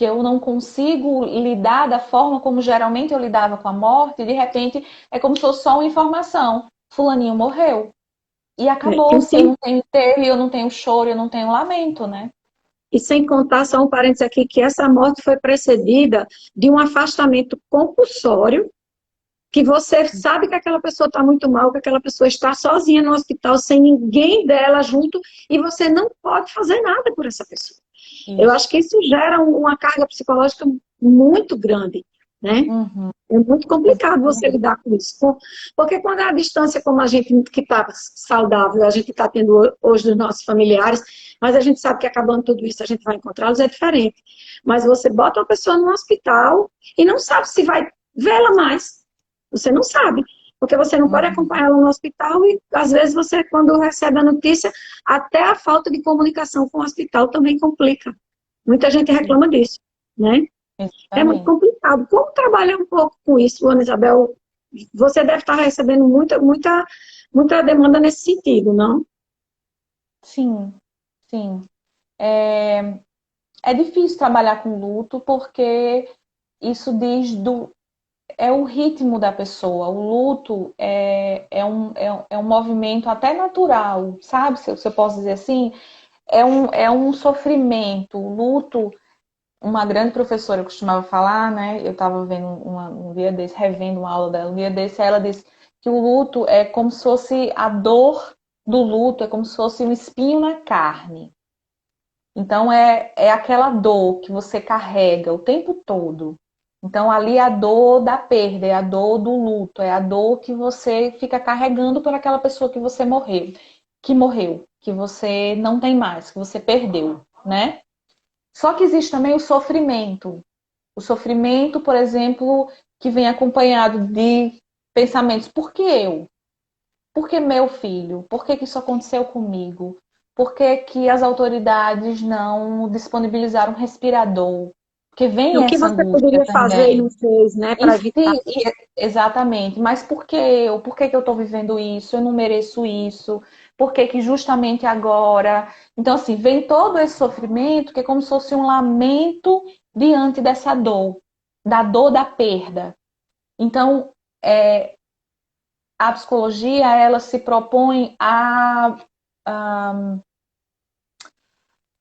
eu não consigo lidar da forma como geralmente eu lidava com a morte, de repente é como se fosse só uma informação. Fulaninho morreu. E E acabou-se, eu sem, não tenho enterro, eu não tenho choro, eu não tenho lamento, né? e sem contar, só um parênteses aqui, que essa morte foi precedida de um afastamento compulsório, que você sabe que aquela pessoa está muito mal, que aquela pessoa está sozinha no hospital, sem ninguém dela junto, e você não pode fazer nada por essa pessoa. Eu Isso. acho que isso gera uma carga psicológica muito grande, né? Uhum. É muito complicado você Exatamente. lidar com isso. Porque quando é a distância, como a gente que está saudável, a gente está tendo hoje dos nossos familiares, mas a gente sabe que acabando tudo isso a gente vai encontrá-los, é diferente. Mas você bota uma pessoa no hospital e não sabe se vai vê-la mais. Você não sabe. Porque você não pode Uhum. acompanhá-la no hospital e, às vezes, você, quando recebe a notícia, até a falta de comunicação com o hospital também complica. Muita gente reclama disso, né? É muito Exatamente. complicado. Como trabalhar um pouco com isso, Ana Isabel? Você deve estar recebendo muita demanda nesse sentido, não? Sim, sim. É, é difícil trabalhar com luto porque isso diz é o ritmo da pessoa. O luto é um movimento até natural, sabe? Se eu posso dizer assim, é um sofrimento. O luto, uma grande professora costumava falar, né? Eu estava vendo um dia desse, revendo uma aula dela, um dia desse, ela disse que o luto é como se fosse a dor do luto, é como se fosse um espinho na carne. Então é aquela dor que você carrega o tempo todo. Então ali é a dor da perda, é a dor do luto, é a dor que você fica carregando por aquela pessoa que você morreu, que você não tem mais, que você perdeu, né? Só que existe também o sofrimento. O sofrimento, por exemplo, que vem acompanhado de pensamentos: por que eu? Por que meu filho? Por que isso aconteceu comigo? Por que que as autoridades não disponibilizaram um respirador? Porque vem O que essa você angústia poderia fazer e também. não fez, né, E para evitar? sim, exatamente. Mas por que eu? Por que que eu estou vivendo isso? Eu não mereço isso. Por que que justamente agora? Então, assim, vem todo esse sofrimento que é como se fosse um lamento diante dessa dor. da dor da perda. Então, a psicologia, ela se propõe a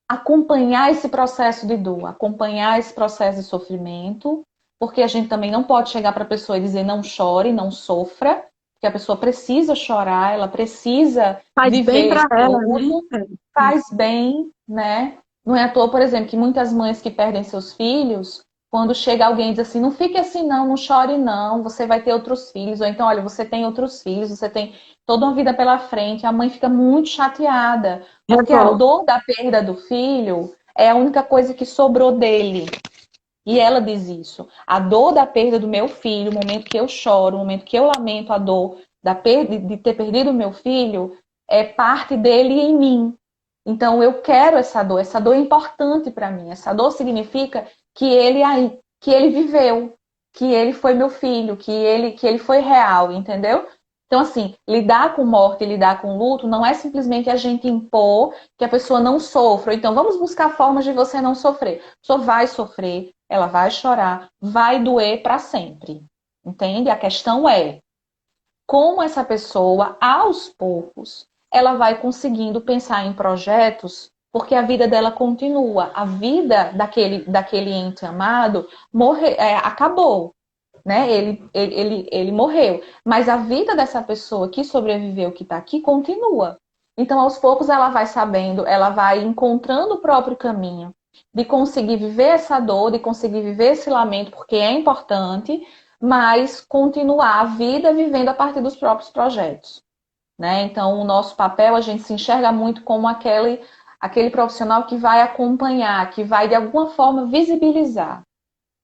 acompanhar esse processo de dor, acompanhar esse processo de sofrimento, porque a gente também não pode chegar para a pessoa e dizer não chore, não sofra, porque a pessoa precisa chorar, ela precisa Faz bem viver para esse ela, luto, né? faz bem, né? Não é à toa, por exemplo, que muitas mães que perdem seus filhos, quando chega alguém e diz assim, não fique assim não, não chore não, você vai ter outros filhos, ou então, olha, você tem outros filhos, você tem toda uma vida pela frente, a mãe fica muito chateada, porque a Revolve. dor da perda do filho é a única coisa que sobrou dele. E ela diz isso. A dor da perda do meu filho, o momento que eu choro, o momento que eu lamento a dor da perda, de ter perdido o meu filho, é parte dele em mim. Então eu quero essa dor. Essa dor é importante para mim. Essa dor significa que ele viveu, que ele foi meu filho, que ele foi real, entendeu? Então, assim, lidar com morte, lidar com luto, não é simplesmente a gente impor que a pessoa não sofra. Então, vamos buscar formas de você não sofrer. A pessoa vai sofrer, ela vai chorar, vai doer para sempre. Entende? A questão é como essa pessoa, aos poucos, ela vai conseguindo pensar em projetos, porque a vida dela continua. A vida daquele ente amado acabou, né? Ele morreu. Mas a vida dessa pessoa que sobreviveu, que está aqui, continua. Então, aos poucos, ela vai sabendo, ela vai encontrando o próprio caminho de conseguir viver essa dor, de conseguir viver esse lamento, porque é importante, mas continuar a vida vivendo a partir dos próprios projetos, né? Então, o nosso papel, a gente se enxerga muito como aquele profissional que vai acompanhar, que vai, de alguma forma, visibilizar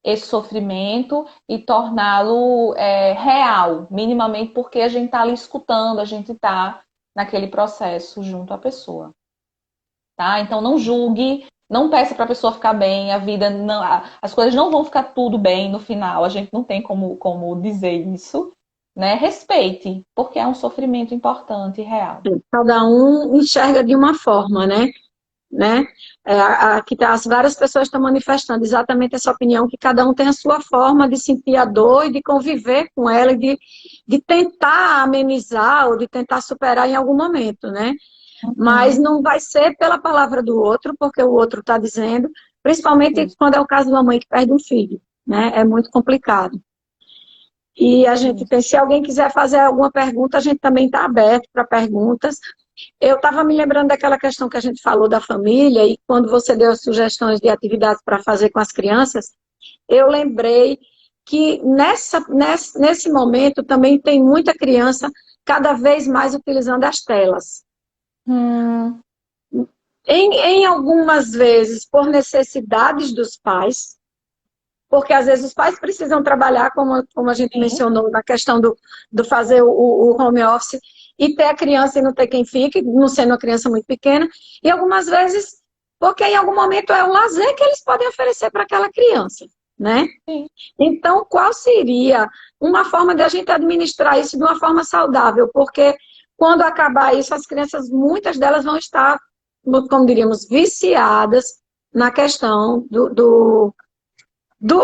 esse sofrimento e torná-lo real, minimamente, porque a gente está ali escutando, a gente está naquele processo junto à pessoa, tá? Então não julgue, não peça para a pessoa ficar bem, a vida não, as coisas não vão ficar tudo bem no final, a gente não tem como dizer isso, né? Respeite, porque é um sofrimento importante e real. Cada um enxerga de uma forma, né? Aqui tá, as várias pessoas estão manifestando exatamente essa opinião, que cada um tem a sua forma de sentir a dor e de conviver com ela, e de tentar amenizar ou de tentar superar em algum momento, né? Mas Uhum. não vai ser pela palavra do outro, porque o outro está dizendo, principalmente Isso, quando é o caso de uma mãe que perde um filho, né? É muito complicado. E a gente tem, isso. se alguém quiser fazer alguma pergunta, a gente também está aberto para perguntas. Eu estava me lembrando daquela questão que a gente falou da família, e quando você deu as sugestões de atividades para fazer com as crianças, eu lembrei que nesse momento também tem muita criança cada vez mais utilizando as telas. Hum, Em algumas vezes, por necessidades dos pais, porque às vezes os pais precisam trabalhar, como a gente sim, mencionou, na questão do fazer o home office, e ter a criança e não ter quem fique, não sendo uma criança muito pequena, e algumas vezes, porque em algum momento é um lazer que eles podem oferecer para aquela criança, né? sim. Então, qual seria uma forma de a gente administrar isso de uma forma saudável? Porque quando acabar isso, as crianças, muitas delas vão estar, como diríamos, viciadas na questão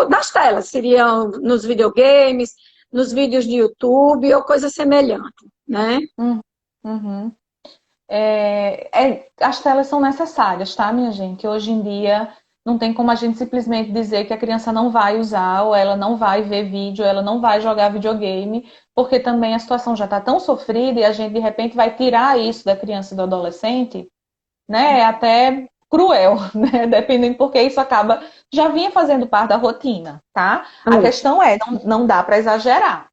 das telas, seriam nos videogames, nos vídeos de YouTube ou coisa semelhante, né? Uhum, uhum. As telas são necessárias, tá, minha gente? Hoje em dia não tem como a gente simplesmente dizer que a criança não vai usar, ou ela não vai ver vídeo, ou ela não vai jogar videogame, porque também a situação já está tão sofrida e a gente de repente vai tirar isso da criança e do adolescente, né? É até cruel, né? Dependendo, porque isso acaba, já vinha fazendo parte da rotina, tá? A questão é, não dá para exagerar.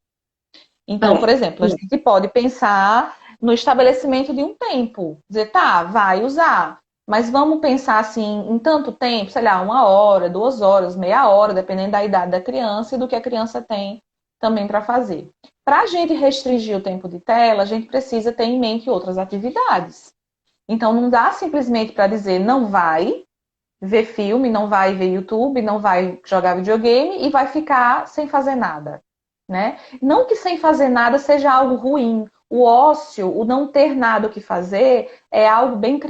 Então, por exemplo, a gente pode pensar no estabelecimento de um tempo. Dizer, tá, vai usar. Mas vamos pensar assim, em tanto tempo, sei lá, 1 hora, 2 horas, meia hora, dependendo da idade da criança e do que a criança tem também para fazer. Para a gente restringir o tempo de tela, a gente precisa ter em mente outras atividades. Então, não dá simplesmente para dizer não vai ver filme, não vai ver YouTube, não vai jogar videogame e vai ficar sem fazer nada, né? Não que sem fazer nada seja algo ruim O ócio, o não ter nada o que fazer, é algo bem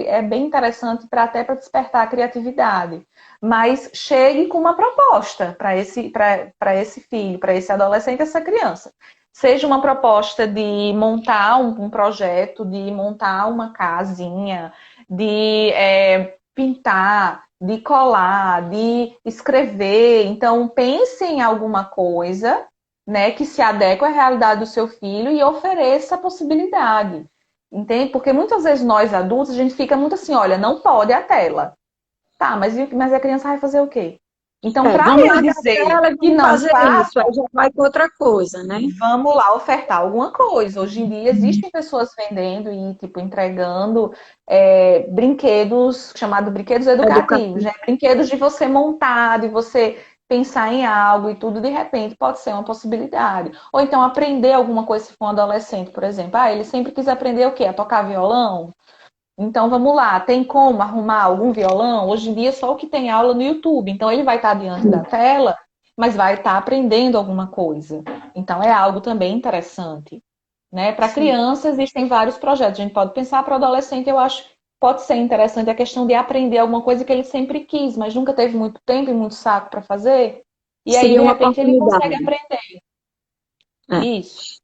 interessante até para despertar a criatividade. Mas chegue com uma proposta para esse filho, para esse adolescente, essa criança. Seja uma proposta de montar um projeto, de montar uma casinha, de pintar, de colar, de escrever. Então, pense em alguma coisa, né, que se adeque à realidade do seu filho e ofereça a possibilidade. Entende? Porque muitas vezes nós adultos, a gente fica muito assim, olha, não pode a tela. Tá, mas a criança vai fazer o quê? Então, para Vamos ele largar dizer ela e que vamos não fazer faça, isso, aí já vai com outra coisa, né? vamos lá ofertar alguma coisa. Hoje em dia existem pessoas vendendo e tipo entregando brinquedos, chamados brinquedos educativos, Educativo. né? Brinquedos de você montar, de você pensar em algo e tudo de repente pode ser uma possibilidade. Ou então aprender alguma coisa se for um adolescente, por exemplo. Ah, ele sempre quis aprender o quê? A tocar violão? Então vamos lá, tem como arrumar algum violão? Hoje em dia só o que tem aula no YouTube. Então ele vai estar diante da tela, mas vai estar aprendendo alguma coisa. Então é algo também interessante, né? Para Sim. criança existem vários projetos. A gente pode pensar para adolescente, eu acho que pode ser interessante a questão de aprender alguma coisa que ele sempre quis, mas nunca teve muito tempo e muito saco para fazer. E aí Seria de uma repente ele consegue oportunidade. aprender. É. Isso.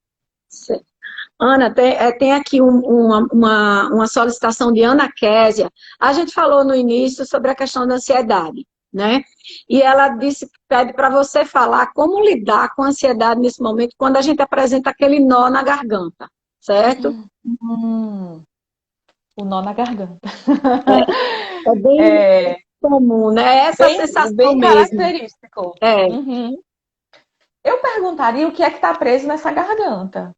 Ana, tem aqui uma solicitação de Ana Késia. A gente falou no início sobre a questão da ansiedade, né? E ela disse que pede para você falar como lidar com a ansiedade nesse momento, quando a gente apresenta aquele nó na garganta, certo? Hum, o nó na garganta. É bem É, comum, né? Essa sensação bem mesmo. característico. É, Uhum. Eu perguntaria o que é que está preso nessa garganta.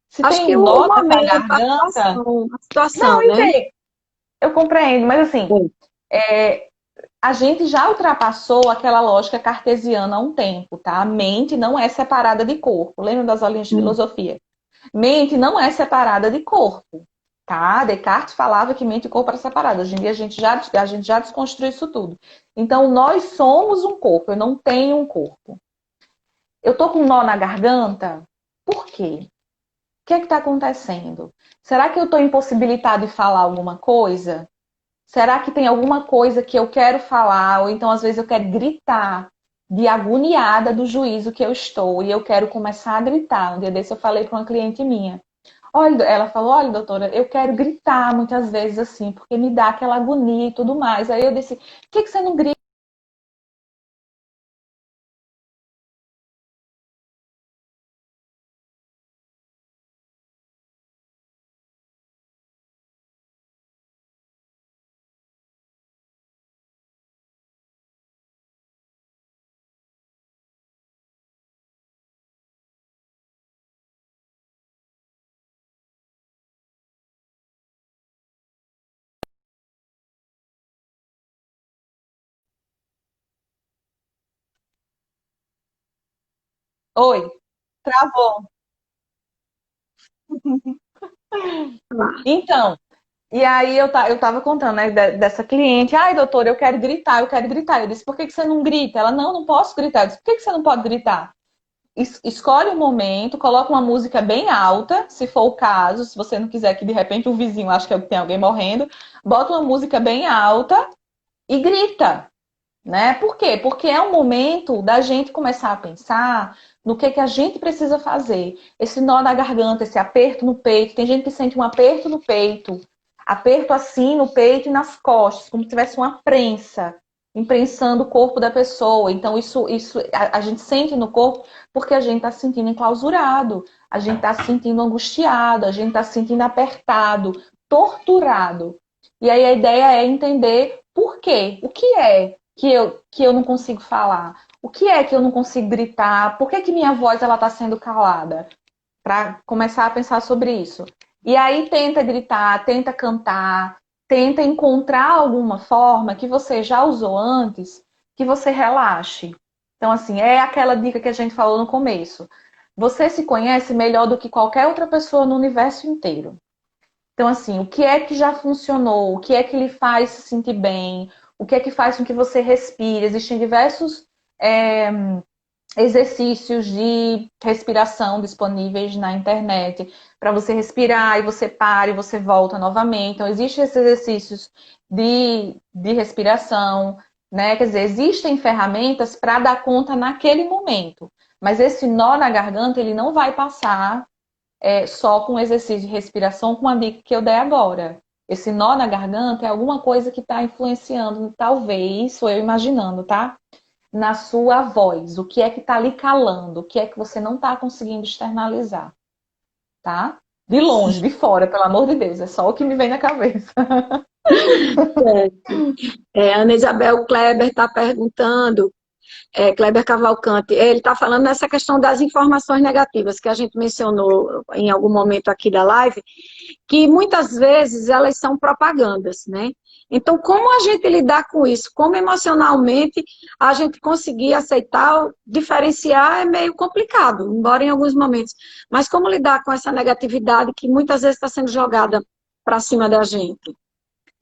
Se acho tem que um o nó nessa momento, garganta. a Não, situação, né? entendo. Eu compreendo, mas assim, a gente já ultrapassou aquela lógica cartesiana há um tempo, tá? A mente não é separada de corpo. Lembra das aulinhas de filosofia? Mente não é separada de corpo, tá? Descartes falava que mente e corpo eram separados. Hoje em dia a gente já desconstruiu isso tudo. Então, nós somos um corpo, eu não tenho um corpo. Eu tô com um nó na garganta? Por quê? O que é que está acontecendo? Será que eu estou impossibilitada de falar alguma coisa? Será que tem alguma coisa que eu quero falar? Ou então, às vezes, eu quero gritar de agoniada do juízo que eu estou e eu quero começar a gritar. Um dia desse eu falei para uma cliente minha. Olha, ela falou, olha, doutora, eu quero gritar muitas vezes assim, porque me dá aquela agonia e tudo mais. Aí eu disse, por que você não grita? Oi, travou. Então, e aí eu tava contando, né, dessa cliente, ai, doutora, eu quero gritar, eu quero gritar. Eu disse, por que que você não grita? Ela, não, não posso gritar. Eu disse, por que que você não pode gritar? Escolhe um momento, coloca uma música bem alta, se for o caso, se você não quiser que de repente o vizinho ache que tem alguém morrendo, bota uma música bem alta e grita, né? Por quê? Porque é um momento da gente começar a pensar no que a gente precisa fazer. Esse nó na garganta, esse aperto no peito, tem gente que sente um aperto no peito, aperto assim no peito e nas costas, como se tivesse uma prensa imprensando o corpo da pessoa. Então, isso a gente sente no corpo porque a gente está se sentindo enclausurado, a gente está se sentindo angustiado, a gente está se sentindo apertado, torturado. E aí a ideia é entender por quê, o que é que eu não consigo falar, o que é que eu não consigo gritar, por que que minha voz ela está sendo calada, para começar a pensar sobre isso. E aí tenta gritar, tenta cantar, tenta encontrar alguma forma que você já usou antes, que você relaxe. Então, assim, é aquela dica que a gente falou no começo. Você se conhece melhor do que qualquer outra pessoa no universo inteiro. Então, assim, o que é que já funcionou? O que é que lhe faz se sentir bem? O que é que faz com que você respire? Existem diversos é, exercícios de respiração disponíveis na internet, para você respirar e você para e você volta novamente. Então, existem esses exercícios de respiração, né? Quer dizer, existem ferramentas para dar conta naquele momento. Mas esse nó na garganta, ele não vai passar só com exercício de respiração, com a dica que eu dei agora. Esse nó na garganta é alguma coisa que está influenciando, talvez, sou eu imaginando, tá? Na sua voz, o que é que está lhe calando, o que é que você não está conseguindo externalizar, tá? De longe, de fora, pelo amor de Deus, é só o que me vem na cabeça. Ana Isabel Kleber está perguntando, Kleber Cavalcante, ele está falando nessa questão das informações negativas, que a gente mencionou em algum momento aqui da live, que muitas vezes elas são propagandas, né? Então, como a gente lidar com isso? Como emocionalmente a gente conseguir aceitar, diferenciar é meio complicado, embora em alguns momentos. Mas como lidar com essa negatividade que muitas vezes está sendo jogada para cima da gente?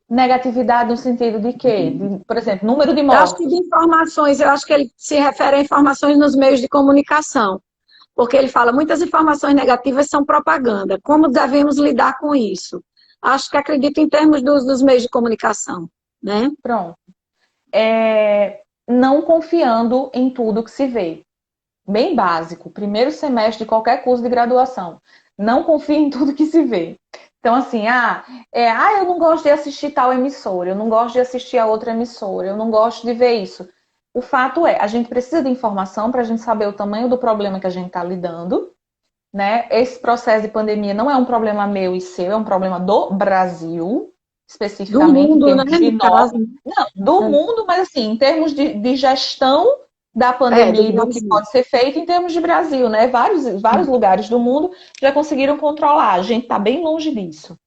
Negatividade no sentido de quê? Por exemplo, número de Eu acho que mortos. de informações, eu acho que ele se refere a informações nos meios de comunicação. Porque ele fala, muitas informações negativas são propaganda. Como devemos lidar com isso? Acho que acredito em termos dos meios de comunicação, né? Pronto. Não confiando em tudo que se vê. Bem básico. Primeiro semestre de qualquer curso de graduação. Não confie em tudo que se vê. Então, assim, eu não gosto de assistir tal emissora, eu não gosto de assistir a outra emissora, eu não gosto de ver isso. O fato é, a gente precisa de informação para a gente saber o tamanho do problema que a gente está lidando, né? Esse processo de pandemia não é um problema meu e seu, é um problema do Brasil, Do especificamente em mundo, né? termos de No caso. não, do mundo, mas assim, em termos de gestão da Do pandemia e do que Brasil. pode ser feito em termos de Brasil, né? Vários lugares do mundo já conseguiram controlar. A gente está bem longe disso,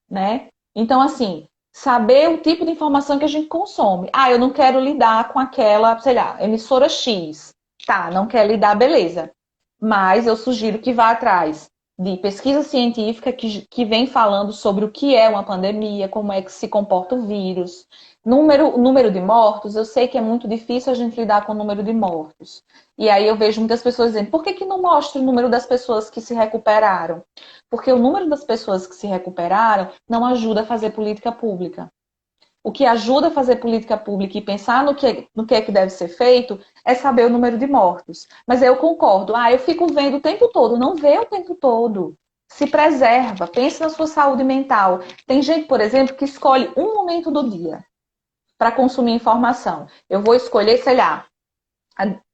né? Então, assim, saber o tipo de informação que a gente consome. Eu não quero lidar com aquela, sei lá, emissora X. Tá, não quer lidar, beleza. Mas eu sugiro que vá atrás de pesquisa científica que vem falando sobre o que é uma pandemia, como é que se comporta o vírus. Número de mortos, eu sei que é muito difícil a gente lidar com o número de mortos. E aí eu vejo muitas pessoas dizendo, por que não mostra o número das pessoas que se recuperaram? Porque o número das pessoas que se recuperaram não ajuda a fazer política pública. O que ajuda a fazer política pública e pensar no que é que deve ser feito é saber o número de mortos. Mas eu concordo. Eu fico vendo o tempo todo. Não vê o tempo todo. Se preserva. Pense na sua saúde mental. Tem gente, por exemplo, que escolhe um momento do dia para consumir informação. Eu vou escolher, sei lá,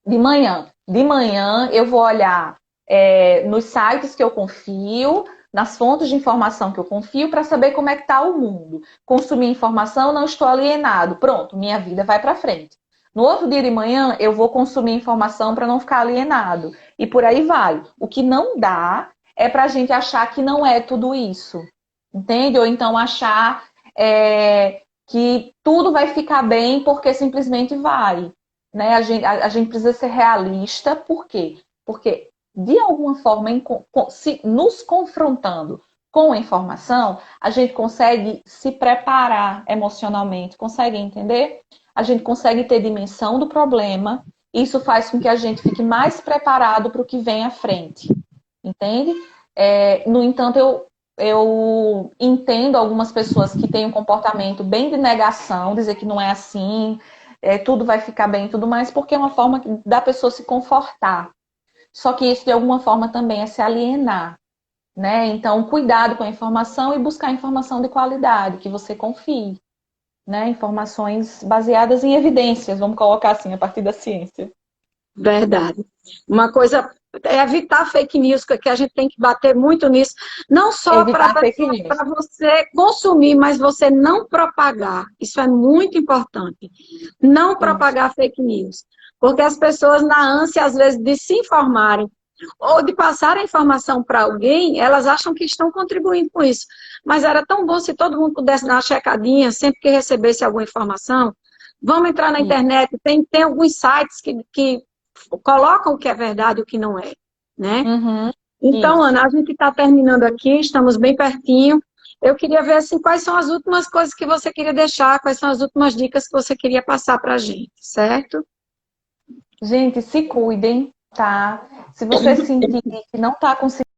de manhã. De manhã eu vou olhar nos sites que eu confio, nas fontes de informação que eu confio, para saber como é que está o mundo. Consumir informação, não estou alienado. Pronto, minha vida vai para frente. No outro dia de manhã, eu vou consumir informação para não ficar alienado. E por aí vai. O que não dá é para a gente achar que não é tudo isso. Entende? Ou então achar que tudo vai ficar bem porque simplesmente vai. Né? A gente precisa ser realista. Por quê? Porque de alguma forma, nos confrontando com a informação, a gente consegue se preparar emocionalmente, consegue entender? A gente consegue ter dimensão do problema, e isso faz com que a gente fique mais preparado para o que vem à frente, entende? No entanto, eu entendo algumas pessoas que têm um comportamento bem de negação, dizer que não é assim, tudo vai ficar bem e tudo mais, porque é uma forma da pessoa se confortar. Só que isso, de alguma forma, também é se alienar, né? Então, cuidado com a informação e buscar informação de qualidade, que você confie, né? Informações baseadas em evidências, vamos colocar assim, a partir da ciência. Verdade. Uma coisa é evitar fake news, que a gente tem que bater muito nisso, não só para você consumir, mas você não propagar. Isso é muito importante. Não propagar fake news. Porque as pessoas, na ânsia, às vezes, de se informarem ou de passar a informação para alguém, elas acham que estão contribuindo com isso. Mas era tão bom se todo mundo pudesse dar uma checadinha sempre que recebesse alguma informação. Vamos entrar na internet, tem alguns sites que colocam o que é verdade e o que não é, né? Então, Ana, a gente está terminando aqui, estamos bem pertinho. Eu queria ver, assim, quais são as últimas coisas que você queria deixar, quais são as últimas dicas que você queria passar para a gente, certo? Gente, se cuidem, tá? Se você sentir que não está conseguindo